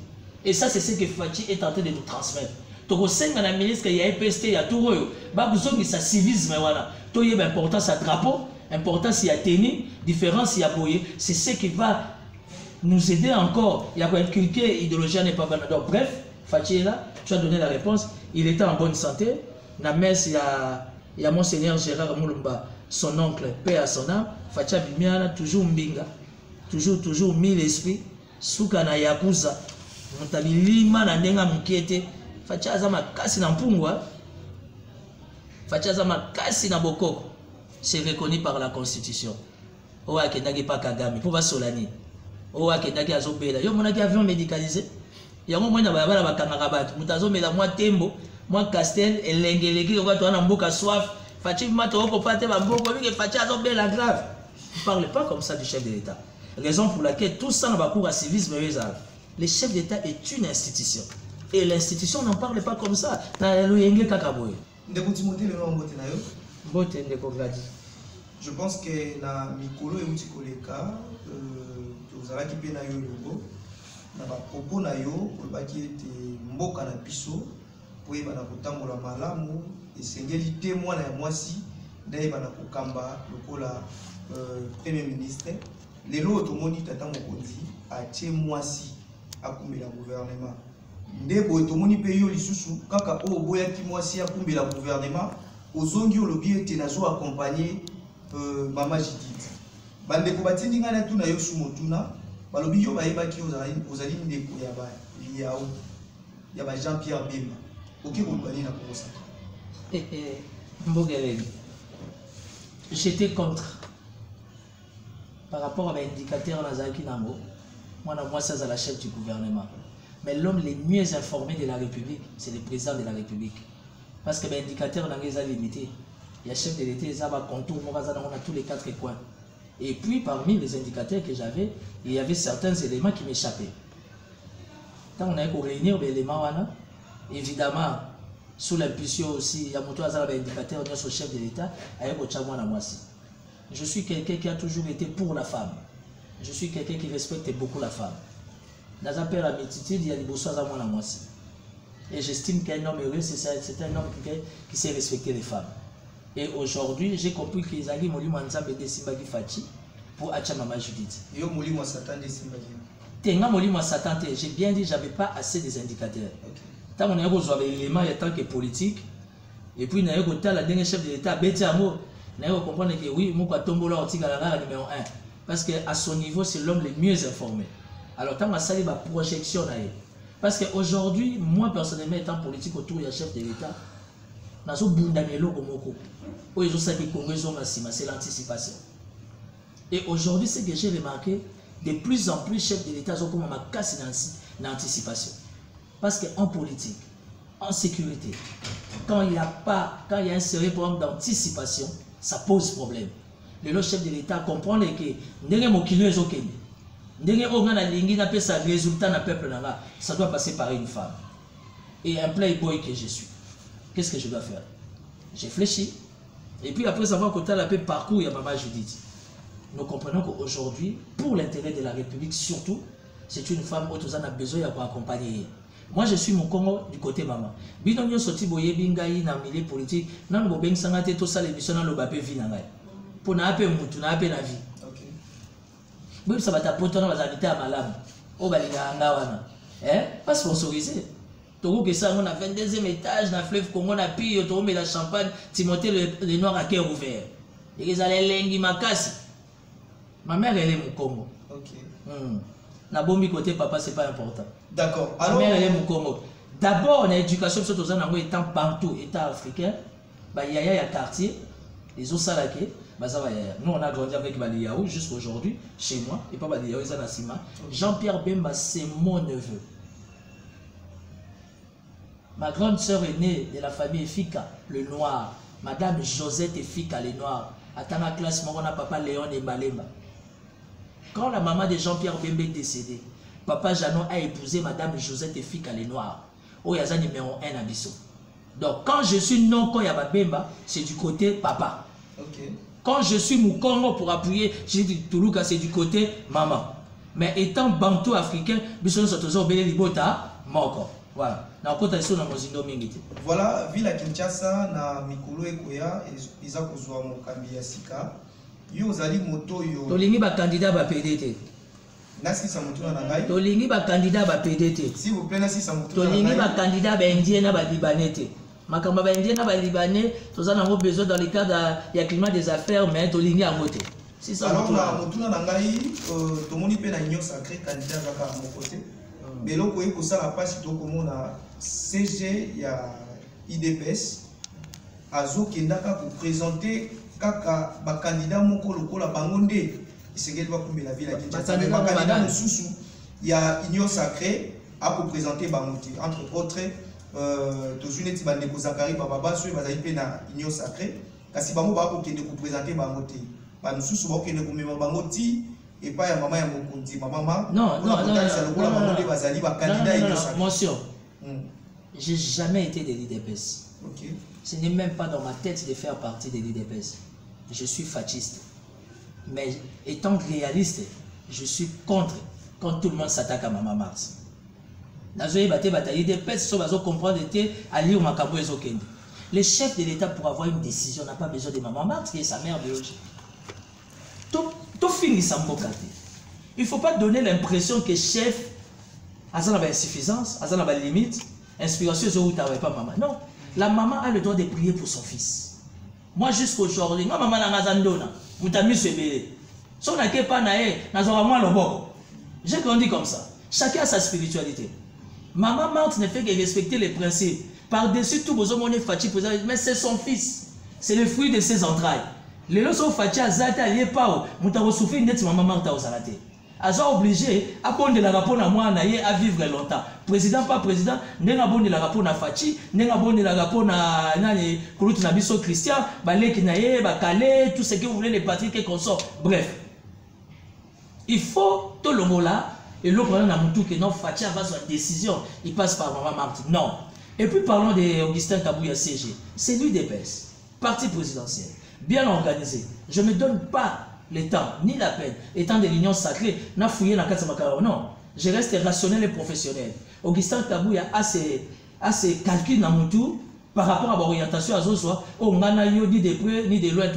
Et ça, c'est ce que Fati est en train de nous transmettre. Tu sais, madame la ministre, il y a EPST, il y a tout. Il y a civisme. Il y a importance à drapeau, importance à tenue, différence à boyer. C'est ce qui va nous aider encore. Il y a inculquer l'idéologie n'est pas bonne. Donc, bref, Fati est là. Tu as donné la réponse. Il était en bonne santé. La messe, il y a Monseigneur Gérard Moulumba. Son oncle, paix à son âme, Fatia Bimiana, toujours mbinga, toujours mille esprits, Soukana Yakuza, Montabili na ndenga mkiete, Fatia Zama kasi na mpungwa, Fatia Zama kasi na bokoko, c'est reconnu par la Constitution. Owa Kendagi pa Kagame, pour va solani. Owa Kendagi azobela, yo monaki avion médicalisé, yango mwana bayabala bakangarabat, mutazo mela moi tembo, moi castel, elengeleki, owa toana mboka soif. Fati la grave. Ne parlez pas comme ça du chef de l'État. Raison pour laquelle tout ça n'a pas cours à civisme. Le chef d'État est une institution. Et l'institution n'en parle pas comme ça. Je pense que na mikolo et utikoleka tozala ki pe na yo logo na ba propos na yo ko ba ki ete mboka na biso po yeba na kotambola malamu esengeli te mwana ya mwasi ndayeba na kokamba lokola premier ministre lelo otomoni tata mokonzi atie mwasi akumbela gouvernement ndebo otomoni pe yo lisusu kaka o boyaki mwasi akumbela gouvernement ozongi olobi ete nazo accompagner Mama Judith. Bande ko batindi ngana tuna yo sumotuna balobi yo bayebaki ozali ndeko ya ba Jean-Pierre Bemba. OK ko bali na kosa. Mbogeleli. J'étais contre par rapport à l'indicateur Nazaki Nambo. Moi ça c'est la chef du gouvernement. Mais l'homme le mieux informé de la République, c'est le président de la République. Parce que l'indicateur n'a pas limité. Il y a chef de l'État, il y a contour, on a tous les 4 coins. Et puis, parmi les indicateurs que j'avais, il y avait certains éléments qui m'échappaient. Quand on a réuni les éléments, évidemment, sous l'impulsion aussi, il y a un indicateur sur le chef de l'État, je suis quelqu'un qui a toujours été pour la femme. Je suis quelqu'un qui respecte beaucoup la femme. Dans un père amitié, il y a des beaux à moi. Et j'estime qu'un homme heureux, c'est un homme qui sait respecter les femmes. Et aujourd'hui, j'ai compris qu'ils allaient mourir ensemble de Simbagi Fati pour Acha Mama Judith. Yo mourir moi Satan de Simbagi. Tenga mourir moi Satan, j'ai bien dit, j'avais pas assez des indicateurs. Tant on a besoin d'éléments, il y a tant que politique. Et puis, il y a la dernière chef de l'État, Betty Amo, il y a comprendre que oui, moi, Tombola, numéro 1. Parce qu'à son niveau, c'est l'homme le mieux informé. Alors, tant que ça, il y a une projection. Parce qu'aujourd'hui, moi personnellement, étant politique autour du chef de l'État, c'est l'anticipation. Et aujourd'hui, ce que j'ai remarqué, de plus en plus, chef de l'État ont ma casse l'anticipation. Parce qu'en politique, en sécurité, quand il y a un sérieux problème d'anticipation, ça pose problème. Le chef de l'État comprend que ça doit passer par une femme. Et un playboy que je suis. Qu'est-ce que je dois faire? J'ai fléchi. Et puis après avoir côté la paix parcours, il y a Maman Judith. Nous comprenons qu'aujourd'hui, pour l'intérêt de la République surtout, c'est une femme où on a besoin d'accompagner. Moi, je suis mon Congo du côté maman. Binonyo soti boye bingai na milieu politique, nan bo beng sangate to sale mission na lo bape vie na ngai. Pour na ape mutu na ape na vie. OK. Bon ça va tapoter na bazabité à malam. O balinga ngawana. Pas sponsorisé. Togo que ça on a 22e étage na fleuve Congo na pille to met la champagne, Timothée le noir à cœur ouvert. Et ils allaient lengi makasi. Ma mère elle est mon Congo. OK. Na bombi côté papa c'est pas important. D'accord. Alors ma mère elle est mon Congo. D'abord l'éducation sur tous en étant partout état africain, bah il y a quartier, les autres salaké, bah ça va. Nous on a grandi avec Baliaou jusqu'aujourd'hui chez moi et pas Baliaou ils en Sima. Jean-Pierre Bemba c'est mon neveu. Ma grande sœur est née de la famille Fika, le noir. Madame Josette Fika, le noir. Attends la classe, on a papa Léon et Balemba. Quand la maman de Jean-Pierre Bemba est décédée, papa Janon a épousé Madame Josette Fika, le noir. Oh, il y a un numéro 1 à Bissau. Donc, quand je suis non, quand il y a Bemba, c'est du côté papa. Okay. Quand je suis Moukongo pour appuyer, j'ai dit Toulouka, c'est du côté maman. Mais étant bantou africain, Bissau se trouve au Libota, mort. Voilà. Voilà, ville à Kinshasa, na Mikolo Ekoya, ils ont besoin de Mokambi Sika. Yo zali moto yo. Tolingi ba candidat ba PDT. Nasi sa moto na ngai. Tolingi ba candidat ba PDT. S'il vous plaît, nasi sa moto. Tolingi ba candidat ba indien na ba libanais. Makamba ba indien na ba libanais, toza na besoin dans le cadre ya climat des affaires, mais tolingi a voté. C'est ça. Alors na moto na ngai, to moni pe na union sacré candidat kaka mon côté. Mais là ko eko sala passe to komona CG ya IDPS azo kendaka pour présenter kaka ba candidat moko lokola bangonde isengeli ba kumbe la ville ya Kinshasa mais ba candidat mususu ya union sacrée a pour présenter bangote entre autres tozuneti ba ndeko Zakari baba so bazali pe na union sacrée kasi bango ba ko kende ko présenter bangote ba mususu ba ko kende ko mema bangoti et pas ya maman ya mokonzi mama non monsieur j'ai jamais été de l'IDPS. OK. Ce n'est même pas dans ma tête de faire partie de l'IDPS. Je suis fasciste. Mais étant réaliste, je suis contre quand tout le monde s'attaque à Maman Marthe. Le chef de l'État pour avoir une décision n'a pas besoin de Maman Marthe qui est sa mère biologique. Il ne faut pas donner l'impression que chef a une insuffisance, a une limite, inspiration, pas maman. Non, la maman a le droit de prier pour son fils. Moi, jusqu'aujourd'hui, ma maman n'a pas j'ai grandi comme ça. Chacun a sa spiritualité. Maman Marthe ne fait que respecter les principes. Par-dessus tout, mais c'est son fils. C'est le fruit de ses entrailles. Les lois sont fâchés à Zata, il n'y a pas où. Nous souffert net maman Marthe aux Zalaté. Azo obligé à prendre de la rapport à moi à vivre longtemps. Président pas président, n'est-ce bon de la rapport à Fachi, n'est-ce bon de la rapport à Nani Koulout Nabiso Christian, Balé Kinaye, Bakale, tout ce que vous voulez les patriques et consorts. Bref. Il faut tout le mot là, et l'autre on a montré que non, Fachi va sur la décision, il passe par maman Marthe. Non. Et puis parlons d'Augustin Kabouya CG. C'est lui des baisses. Parti présidentiel. Bien organisé. Je ne donne pas le temps, ni la peine, étant de l'union sacrée, n'a fouillé dans le non. Je reste rationnel et professionnel. Augustin Kabouya a ses calculs dans mon tour par rapport à l'orientation à Zoswa, au Manayo, ni de près, ni de loin.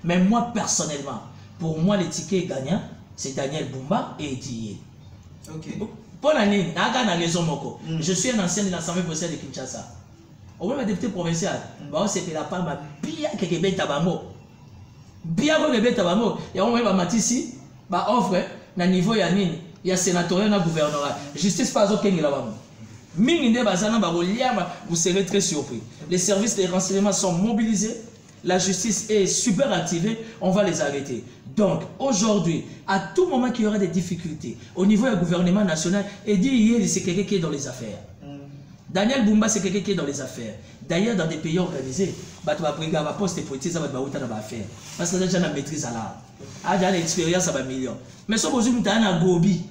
Mais moi, personnellement, pour moi, le ticket gagnant, c'est Daniel Bumba et Etiye. Ok. Pour l'année, je suis un ancien de l'Assemblée provinciale de Kinshasa. Au même député provincial, c'était la palme bien que Québec Tabango. Bien que Québec Tabango, et on va matisi, offre, na niveau Yanine, il y a sénatorial na gouvernorat justice pas au kengela bango mingi nde bazana ba liama vous serez très surpris les services de renseignement sont mobilisés la justice est super activée on va les arrêter donc aujourd'hui à tout moment qu'il y aura des difficultés au niveau du gouvernement national et dit hier c'est quelqu'un qui est dans les affaires. Daniel Bumba, c'est quelqu'un qui est dans les affaires. D'ailleurs, dans des pays organisés, tu vas brigade, va poste politique, ça va te faire dans affaires. Parce que déjà, tu as maîtrise à l'art. Tu as l'expérience, ça va million. Mais si tu as un gobi,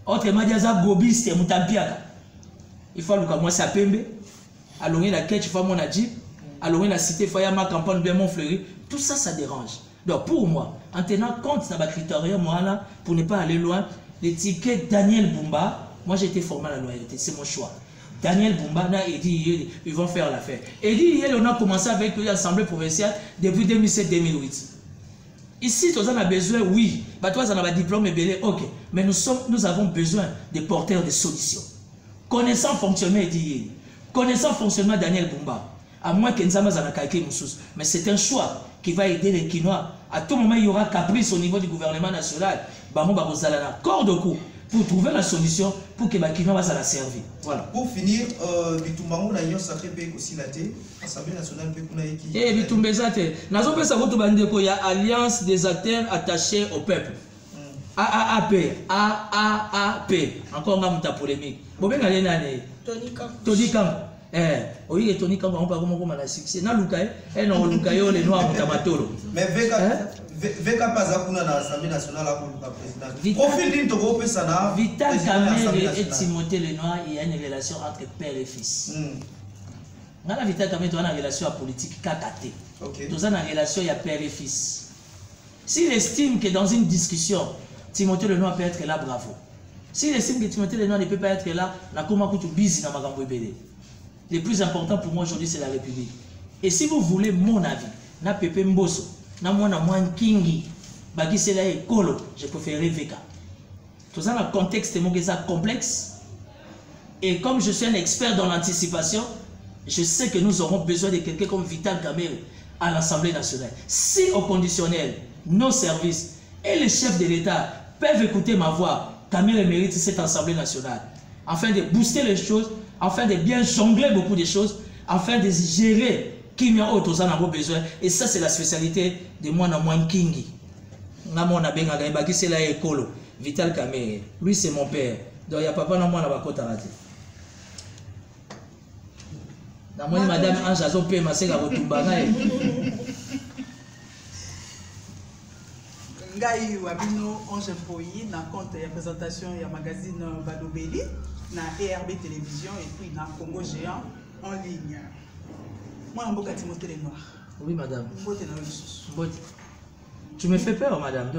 autrement, tu as un gobi, c'est un tampiaka. Il faut que moi, ça pembe. Alors, la quête, il faut mon adjib. Alors, la cité, il faut ma campagne bien mon fleuri. Tout ça, ça dérange. Donc, pour moi, en tenant compte de ma critérium, moi, pour ne pas aller loin, l'étiquette Daniel Bumba, moi, j'ai été formé à la loyauté. C'est mon choix. Daniel Bumba et dit ils vont faire l'affaire. Et dit on a commencé avec l'Assemblée provinciale depuis 2007-2008. Ici, tu as besoin, oui. Bah, toi, tu as un diplôme, ok. Mais nous avons besoin de porteurs de solutions. Connaissant le fonctionnement, connaissant le fonctionnement de Daniel Bumba, à moins que nous ayons un calcul, mais c'est un choix qui va aider les Quinois. À tout moment, il y aura caprice au niveau du gouvernement national. Bah, on va un accord de coup pour trouver la solution pour que Bakino va la servir. Voilà. Pour finir, Bitumbango na yon sacré pays aussi la té, Assemblée nationale peut qu'on aille qui. Eh Bitumbezate, nazo pesa voto bandeko ya Alliance des acteurs attachés au peuple. AAP, AAP. Encore nga muta polémique. Bobenga le nane. Tony Kang. Oui, Tony Kang on pas comment la succès. Na luka non luka yo le noir mutamatolo. Mais Veka Pazakuna dans l'Assemblée nationale pour le président. Profil d'une togo pesana. Vital Kamel et Timothée Lenoir, il y a une relation entre père et fils. Dans la Vital Kamel, tu as une relation politique KKT. Tu as une relation il y a père et fils. S'il estime que dans une discussion, Timothée Lenoir peut être là, bravo. S'il estime que Timothée Lenoir ne peut pas être là, na koma kutu busy na magambo ebele. Le plus important pour moi aujourd'hui, c'est la République. Et si vous voulez mon avis, na Pepe Mboso, na mwana mwan kingi baki c'est là écolo je préférerais Veka tout ça dans le contexte complexe et comme je suis un expert dans l'anticipation je sais que nous aurons besoin de quelqu'un comme Vital Kamel à l'Assemblée nationale si au conditionnel nos services et les chefs de l'État peuvent écouter ma voix Kamel mérite cette Assemblée nationale afin de booster les choses afin de bien jongler beaucoup de choses afin de gérer qui n'y a autre besoin et ça c'est la spécialité de moi na moins kingi na mona benga ga qui c'est la écolo Vital Kamel lui c'est mon père donc il y a papa na moi na bakota raté na moi madame Ange azo pe masenga botumba ngai ngai wabino Ange Mpoyi na compte ya présentation ya magazine Badobeli na ERB télévision et puis na Congo Géant en ligne. Moi, je suis Timothée Lenoir. Oui, madame. Tu me fais peur, madame.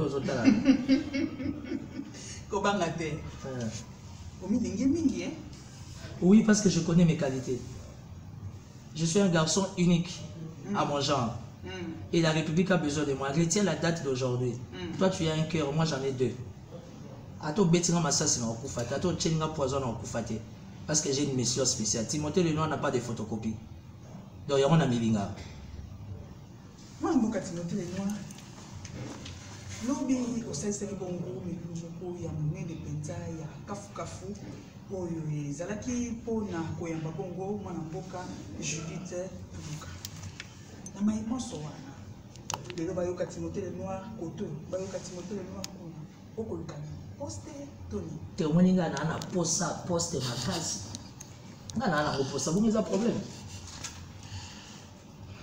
Oui, parce que je connais mes qualités. Je suis un garçon unique à mon genre. Et la République a besoin de moi. Retiens la date d'aujourd'hui. Toi, tu as un cœur, moi j'en ai deux. Ato betinga masasi na okufate, ato tchenga poison na okufate. Parce que j'ai une mission spéciale. Timothée Lenoir n'a pas de photocopie. Donc, il y a un amilinga. Moi, je suis Timothée Lenoir. Lobi, au sein de Bongo, mais il y a un de Penza, il y a Kafu. Il y a Zalaki, Pona, Koyamba Bongo, Manamboka, Judith, Tubuka. Il y a un sowana. Le Bayoka Timothée Lenoir, Koto, Bayoka Timothée Lenoir, Okolukani. Poste, Tony. Tu as un poste, ma case. Tu as un poste, vous avez un problème.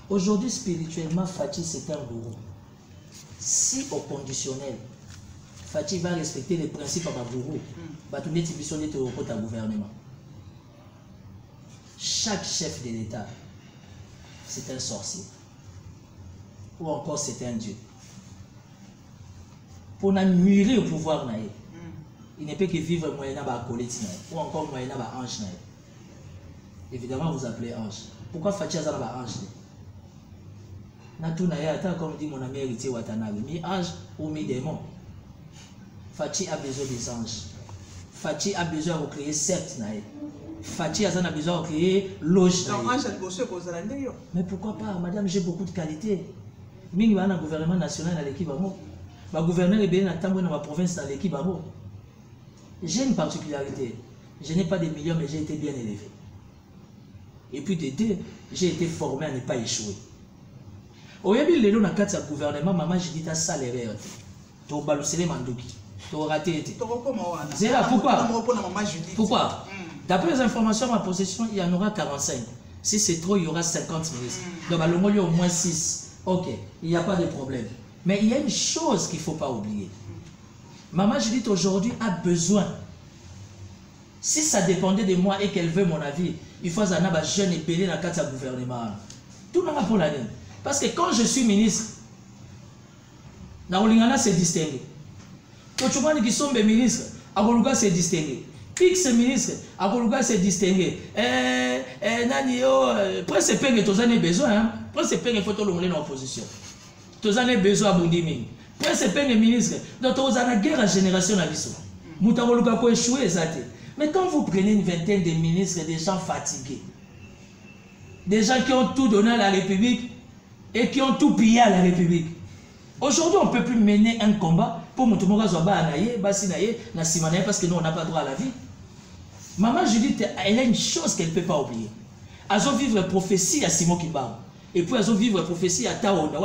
Aujourd'hui, spirituellement, Fatih, c'est un gourou. Si au conditionnel, Fatih va respecter les principes à ma gourou, va tourner au gouvernement. Chaque chef de l'État, c'est un sorcier. Ou encore, c'est un dieu. Pour nuire au pouvoir, il ne peut que vivre moyennant la colette ou encore moyennant la ange. Évidemment, vous appelez ange. Pourquoi Fatih a un ange? Comme dit mon ami héritier Watanabe, mi ange ou mi démon. Fatih a besoin des anges. Fatih a besoin de créer sept. Fatih a besoin de créer loge. Mais pourquoi pas, madame, j'ai beaucoup de qualités. Mais il y a un gouvernement national à l'équipe. Le gouverneur est bien dans la province dans l'équipe. J'ai une particularité. Je n'ai pas des millions, mais j'ai été bien élevé. Et puis de deux, j'ai été formé à ne pas échouer. Au début, le long de gouvernement, maman, j'ai dit ta salaire. Tu as baloussé mandouki. Tu as raté. C'est là, pourquoi? Pourquoi? D'après les informations à ma possession, il y en aura 45. Si c'est trop, il y aura 50 ministres. Donc, à il y a au moins 6. Ok, il n'y a pas de problème. Mais il y a une chose qu'il ne faut pas oublier. Maman Judith aujourd'hui a besoin. Si ça dépendait de moi et qu'elle veut mon avis, il faut que je jeune et belé dans le cadre du gouvernement. Tout le monde pour l'année. Parce que quand je suis ministre, Naolingana s'est distingué. Quand tu vois qui sont des ministres, Agoluga s'est distingué. Pix ministre, Agoluga s'est distingué. Presque peine, tu as besoin. Presque peine, il faut te l'ommer dans l'opposition. Tu as besoin à Bundimi. Presque peine, ministre. Donc, tu as une guerre à génération à l'issue. Moutagoluga peut échouer, ça. Mais quand vous prenez une vingtaine de ministres, des gens fatigués, des gens qui ont tout donné à la République et qui ont tout pillé à la République. Aujourd'hui, on ne peut plus mener un combat pour Moutoumora Zoba Anaye, Bassinaye, Nassimanaye, parce que nous, on n'a pas droit à la vie. Maman Judith, elle a une chose qu'elle ne peut pas oublier. Elles ont vivre prophétie à Simon Kibar. Et puis elles ont vivre prophétie à Taonda.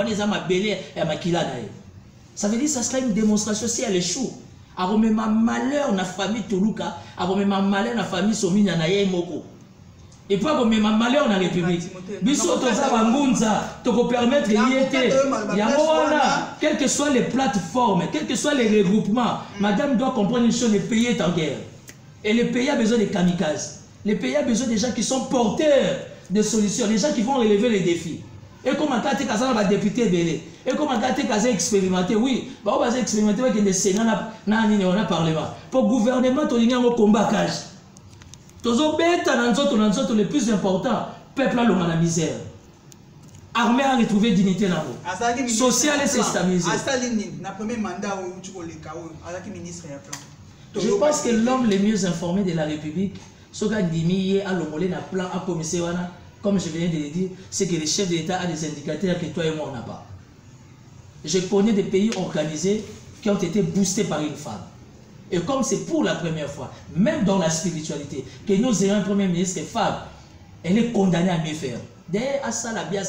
Ça veut dire que ça sera une démonstration si elle échoue. A remet ma malheur dans la famille Toluka, a remet ma malheur dans la famille Somi Nanaye Moko. Et puis a remet ma malheur dans la République. Biso toza bangunza, to permettre y était. Quelles que soient les plateformes, quels que soient les regroupements, madame doit comprendre une chose, les pays est en guerre. Et le pays a besoin de kamikazes. Le pays a besoin des gens qui sont porteurs de solutions, les gens qui vont relever les défis. Et comme on a député belé, et comme on a expérimenté, oui, on va expérimenter avec des Sénats dans le Parlement. Pour le gouvernement, on a un combat cage. Le plus important, le peuple a la misère. L'armée a retrouvé dignité dans le social et c'est stabilisé. Je pense que l'homme le mieux informé de la République, ce qu'a dit à l'homolé, un plan à commissaire. Comme je viens de le dire, c'est que les chefs d'État ont des indicateurs que toi et moi on n'a pas. Je connais des pays organisés qui ont été boostés par une femme. Et comme c'est pour la première fois, même dans la spiritualité, que nous ayons un premier ministre femme, elle est condamnée à mieux faire. D'ailleurs, à ça la bien,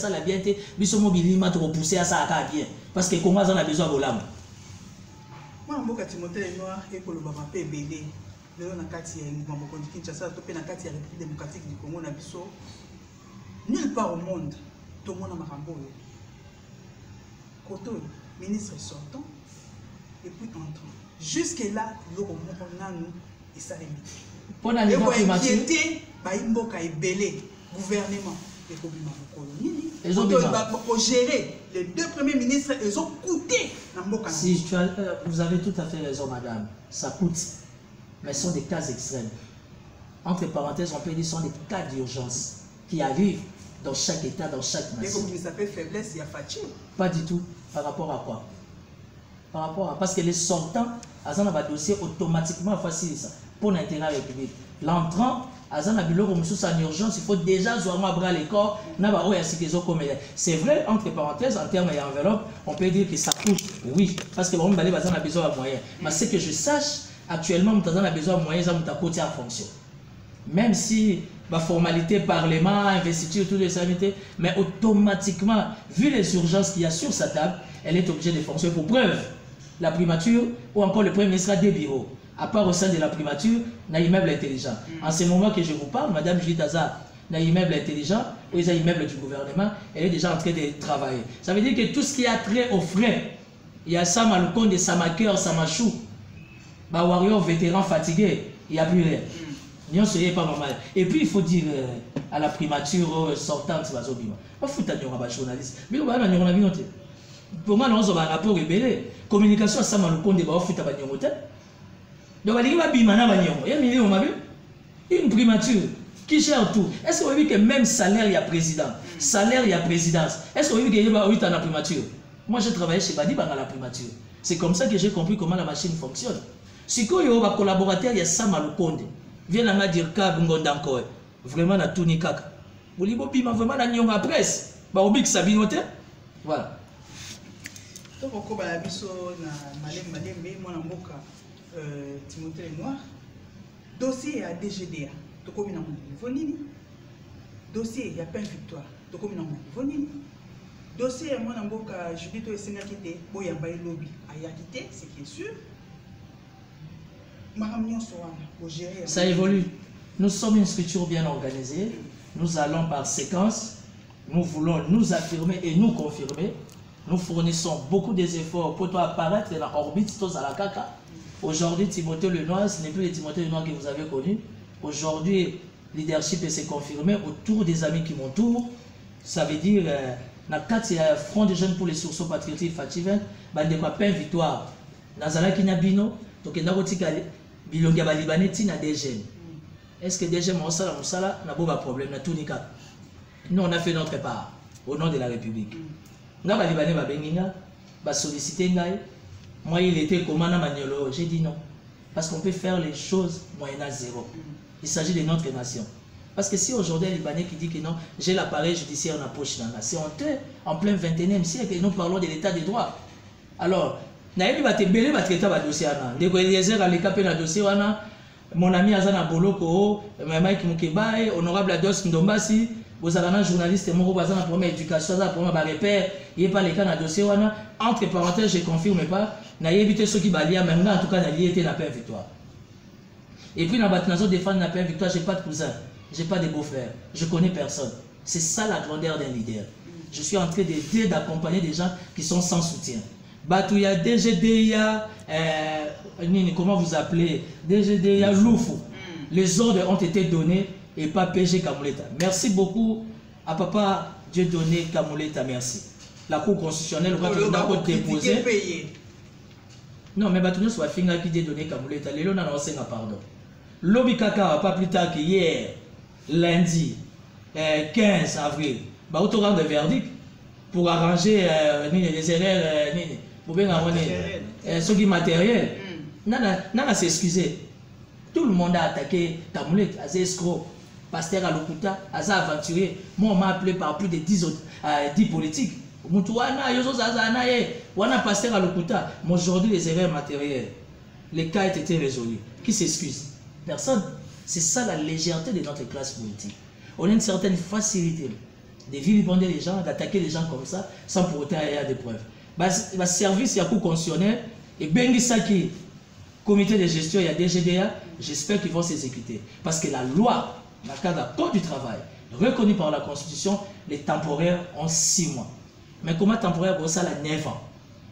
biso mobilima te repousser à ça à bien. Parce que comment on a besoin de l'âme. Moi, je suis un peu le nakati ya ngombo kondi Kinshasa to pe nakati ya République démocratique du Congo na biso nulle part au monde tout le monde a makambo koto ministre sortant et puis entrant jusque là le monanu et ça limite pour la inquiéter ba imboka ebele gouvernement et kobima bokolo nini pour gérer les deux premiers ministres ils ont coûté na mboka. Si vous avez tout à fait raison madame, ça coûte. Mais ce sont des cas extrêmes. Entre parenthèses, on peut dire que ce sont des cas d'urgence qui arrivent dans chaque État, dans chaque nation. Mais ça fait faiblesse, il y a fatigue. Pas du tout. Par rapport à quoi? Par rapport à... Parce que les sortants, ils ont un dossier automatiquement facile ça, pour l'intérêt de la République. L'entrant, ils ont un bureau en urgence, il faut déjà jouer à bras les corps. C'est vrai, entre parenthèses, en termes d'enveloppe, on peut dire que ça coûte, oui. Parce que on a besoin de moyens. Mais ce que je sache, actuellement, nous avons besoin de moyens de côté en fonction. Même si la formalité, parlement, investiture, toutes les sanitaires, mais automatiquement, vu les urgences qu'il y a sur sa table, elle est obligée de fonctionner. Pour preuve, la primature ou encore le Premier ministre a des bureaux. À part au sein de la primature, il y a un immeuble intelligent. En ce moment que je vous parle, Madame Judith Azar, il y a un immeuble intelligent, ou il y a un immeuble du gouvernement, elle est déjà en train de travailler. Ça veut dire que tout ce qui a trait aux frais, il y a ça, Malconde, Samaker, Samachou, bah, warrior vétéran fatigué, il n'y a plus rien. Ce n'est pas normal. Et puis il faut dire à la primature sortante, il faut que les journalistes. Pour moi, nous avons un rapport rebelle. Communication, ça m'a le compte de donc, il y a une primature qui gère tout. Est-ce que vous avez vu que même salaire, il y a président, salaire, il y a présidence? Est-ce que vous avez vu qu'il y a eu la primature? Moi, j'ai travaillé chez Badi dans la primature. C'est comme ça que j'ai compris comment la machine fonctionne. Si il y a un collaborateur, il y a Sam Alukonde. Viens à dire que encore. Vraiment, la tout nikaka. Vous dites, vraiment, la nyonga presse. Bah, au bic, ça binote. Voilà. Donc, on va biso na malem moi na mboka. Timothée Lenoir, dossier à DGDA, tu commis dans mon niveau nini. Dossier, il y a pas une victoire, tu commis dans mon niveau nini. Dossier, moi, dans mon cas, je dis que c'est un quitté, bon, il y a pas de lobby à y quitter, c'est qui est sûr. Ça évolue. Nous sommes une structure bien organisée. Nous allons par séquence. Nous voulons nous affirmer et nous confirmer. Nous fournissons beaucoup d'efforts pour apparaître dans l'orbite de la caca. Aujourd'hui, Timothée Lenoir, ce n'est plus le Timothée Lenoir que vous avez connu. Aujourd'hui, le leadership s'est confirmé autour des amis qui m'entourent. Ça veut dire, dans le cadre du Front des jeunes pour les sourceaux patriotiques, Fativen, il y a pas une victoire. Nazala Kinabino, donc il y a bilonga balibanais tina des jeunes. Est-ce que des jeunes ont ça n'a pas de problème, n'a tout nika. Nous on a fait notre part au nom de la République. Nga balibanais ba benginga, ba solliciter ngai. Moi il était commandant Magnolo, j'ai dit non parce qu'on peut faire les choses moyennant zéro. Il s'agit de notre nation. Parce que si aujourd'hui un Libanais qui dit que non, j'ai l'appareil judiciaire en poche, c'est honteux en plein 21e siècle et nous parlons de l'état des droits. Alors nayebi batebele batraita ba dossier wana ndeko Eliezer aleka pe na dossier wana mon ami azana boloko Mike Mukebae honorable Ados Ndombasi bozalana journaliste moko bazana première éducation za première ba repère il pas les cas na dossier wana entre parenthèses je confirme pas nayebi te soki balia mais en tout cas na lié na paix victoire et puis na batnazo défendre na paix victoire j'ai pas de cousin j'ai pas de beau-frère je connais personne c'est ça la grandeur d'un leader je suis en train d'aider d'accompagner des gens qui sont sans soutien. Batouya, DGDA, comment vous appelez? DGDA, Loufou. Les ordres ont été donnés et pas PG Kamouleta. Merci beaucoup à papa Dieu donné Kamouleta, merci. La Cour constitutionnelle va déposer. Non, mais Batouya soit finga qui Dieu donné Kamouleta. Les lois n'en ont pardon. Lobby Kaka, pas plus tard qu'hier, lundi, 15 avril, bah, autour de verdict pour arranger les erreurs. Pour bien avoir ce qui est matériel. Nana s'excuser. Tout le monde a attaqué Kamoulet, Azé escroc, pasteur à Lokuta, Azé aventurier. Moi, on m'a appelé par plus de 10 politiques. Moutouana, Yozo Zazana, Wana pasteur à Lokuta. Mais aujourd'hui, les erreurs matérielles, les cas ont été résolus. Qui s'excuse? Personne. C'est ça la légèreté de notre classe politique. On a une certaine facilité de vilipender les gens, d'attaquer les gens comme ça, sans pour autant avoir des preuves. Le service, il y a un coup constitutionnel, et bien ça qui comité de gestion, il y a DGDA, j'espère qu'ils vont s'exécuter. Parce que la loi, dans le cadre du code du travail, reconnue par la Constitution, les temporaires ont 6 mois. Mais comment temporaire pour ça, là, 9 ans?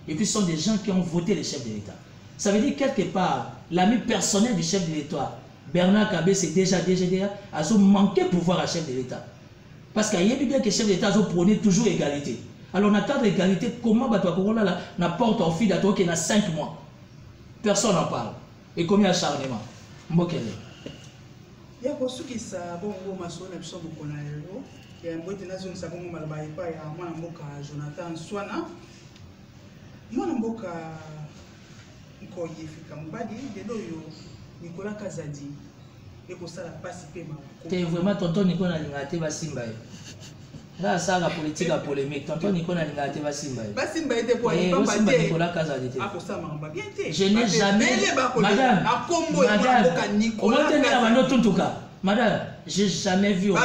Et puis ce sont des gens qui ont voté les chefs de l'État. Ça veut dire quelque part, l'ami personnel du chef de l'État, Bernard Kabé, c'est déjà DGDA, a manqué pouvoir à chef de l'État. Parce qu'il y a bien que le chef de l'État prôné toujours égalité. Alors, dans le cadre d'égalité, comment la porte au fil qui a 5 mois? Personne n'en parle. Et combien d'acharnement? Mbokele. Il y a beaucoup qui sont bon, il y a un peu de nations qui sont bon, Jonathan Swana. Moi, Nicolas Kazadi. C'est vraiment tonton Nicolas Lingate Basimba. Là, ça la politique à polémique. Tonton Nicolas Lingate Basimba. Basimba était pour Nicolas Kazadi. Je n'ai jamais. Madame, j'ai jamais vu au monde.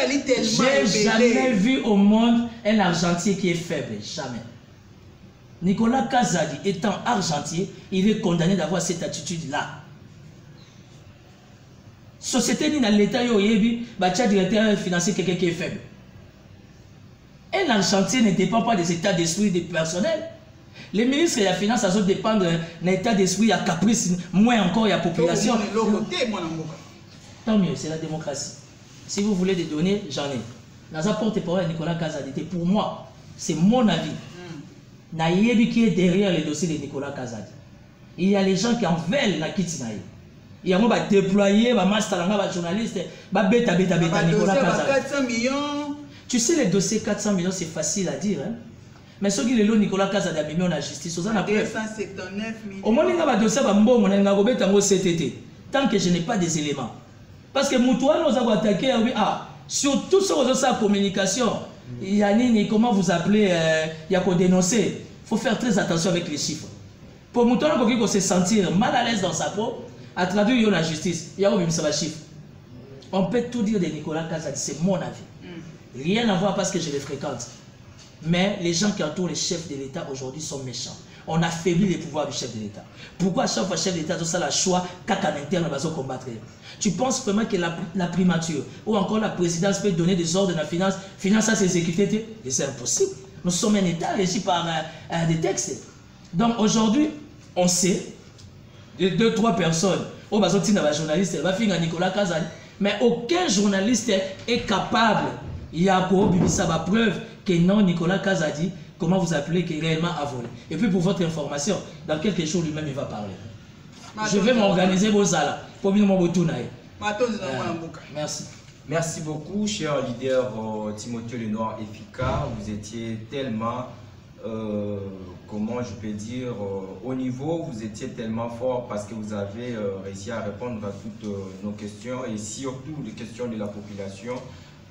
J'ai jamais vu au monde un argentier qui est faible. Jamais. Nicolas Kazadi étant argentier, il est condamné d'avoir cette attitude-là. Société ni dans l'État, il y a directeur financier quelqu'un qui est faible. Un argentier ne dépend pas des états d'esprit des personnels. Les ministres de la finance dépendent d'un état d'esprit à caprice, moins encore il y a population. Tant mieux, c'est la démocratie. Si vous voulez des données, j'en ai. Dans un porte-parole Nicolas Kazadi, pour moi, c'est mon avis. Naïebi qui est derrière les dossiers de Nicolas Kazadi. Il y a les gens qui en veulent la Kitinaï. Il y a un déployer, un master, un journaliste, un bêta Nicolas Kazadi. 400 millions. Tu sais, les dossiers 400 millions, c'est facile à dire. Hein? Mais ceux qui le Nicolas Kazadi a mis en la justice, on a 279 millions. Au moins, il y a un dossier qui tant que je n'ai pas des éléments. Parce que Moutouan nous a attaqué, sur tout ce qui est la communication, Yannick, comment vous appelez, il y a qu'à dénoncer. Il faut faire très attention avec les chiffres. Pour Mouton, pour se sentir mal à l'aise dans sa peau, à traduire la justice, il y a un chiffre. On peut tout dire de Nicolas Kazadi, c'est mon avis. Rien à voir parce que je les fréquente. Mais les gens qui entourent les chefs de l'État aujourd'hui sont méchants. On affaiblit les pouvoirs du chef de l'État. Pourquoi chaque fois le chef de l'État a le choix qu'à interne va se combattre? Tu penses vraiment que la primature ou encore la présidence peut donner des ordres de la finance à s'exécuter? C'est impossible. Nous sommes un État régi par des textes. Donc aujourd'hui, on sait, de 2-3 personnes, au bas de journaliste, va finir Nicolas Kazadi, mais aucun journaliste est capable, il y a la preuve que non, Nicolas Kazadi, comment vous appelez, qui est réellement à voler. Et puis pour votre information, dans quelques jours lui-même il va parler. Je vais m'organiser vos salles pour venir mon merci. Merci beaucoup, cher leader Timothée Lenoir Efika. Vous étiez tellement, comment je peux dire, au niveau, vous étiez tellement fort parce que vous avez réussi à répondre à toutes nos questions et surtout les questions de la population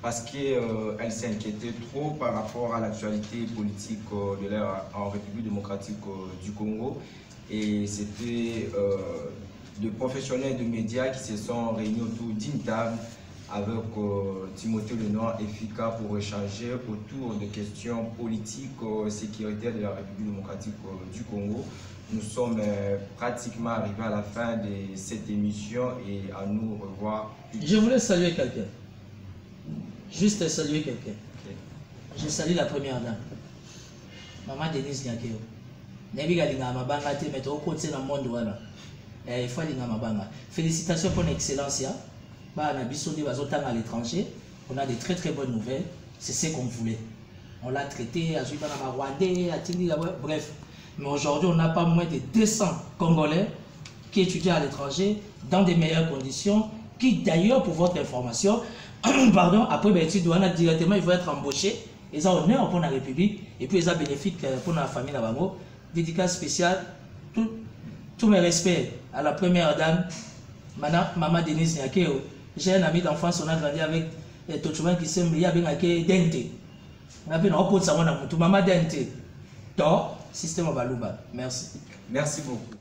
parce qu'elle s'inquiétait trop par rapport à l'actualité politique de l'ère en République démocratique du Congo. Et c'était des professionnels de médias qui se sont réunis autour d'une table avec Timothée Lenoir Efika pour échanger autour des questions politiques, sécuritaires de la République démocratique du Congo. Nous sommes pratiquement arrivés à la fin de cette émission et à nous revoir. Je voulais saluer quelqu'un. Juste saluer quelqu'un. Okay. Je salue la première dame. Maman Denise Nyakeo. Félicitations pour l'excellence. À l'étranger, on a des très très bonnes nouvelles. C'est ce qu'on voulait. On l'a traité, bref. Mais aujourd'hui, on n'a pas moins de 200 Congolais qui étudient à l'étranger dans des meilleures conditions, qui d'ailleurs, pour votre information, pardon, après l'étude, directement, ils vont être embauchés. Ils ont honneur pour la République et puis ils ont bénéfique pour la famille Nabamo. Dédicace spéciale, tous mes respects à la première dame, Maman Denise Nyakeo. J'ai un ami d'enfance, on a grandi avec Tochouman qui s'aime, il y a bien Dente. On a bien un Maman Dente. Donc, système Balouba. Merci. Merci beaucoup.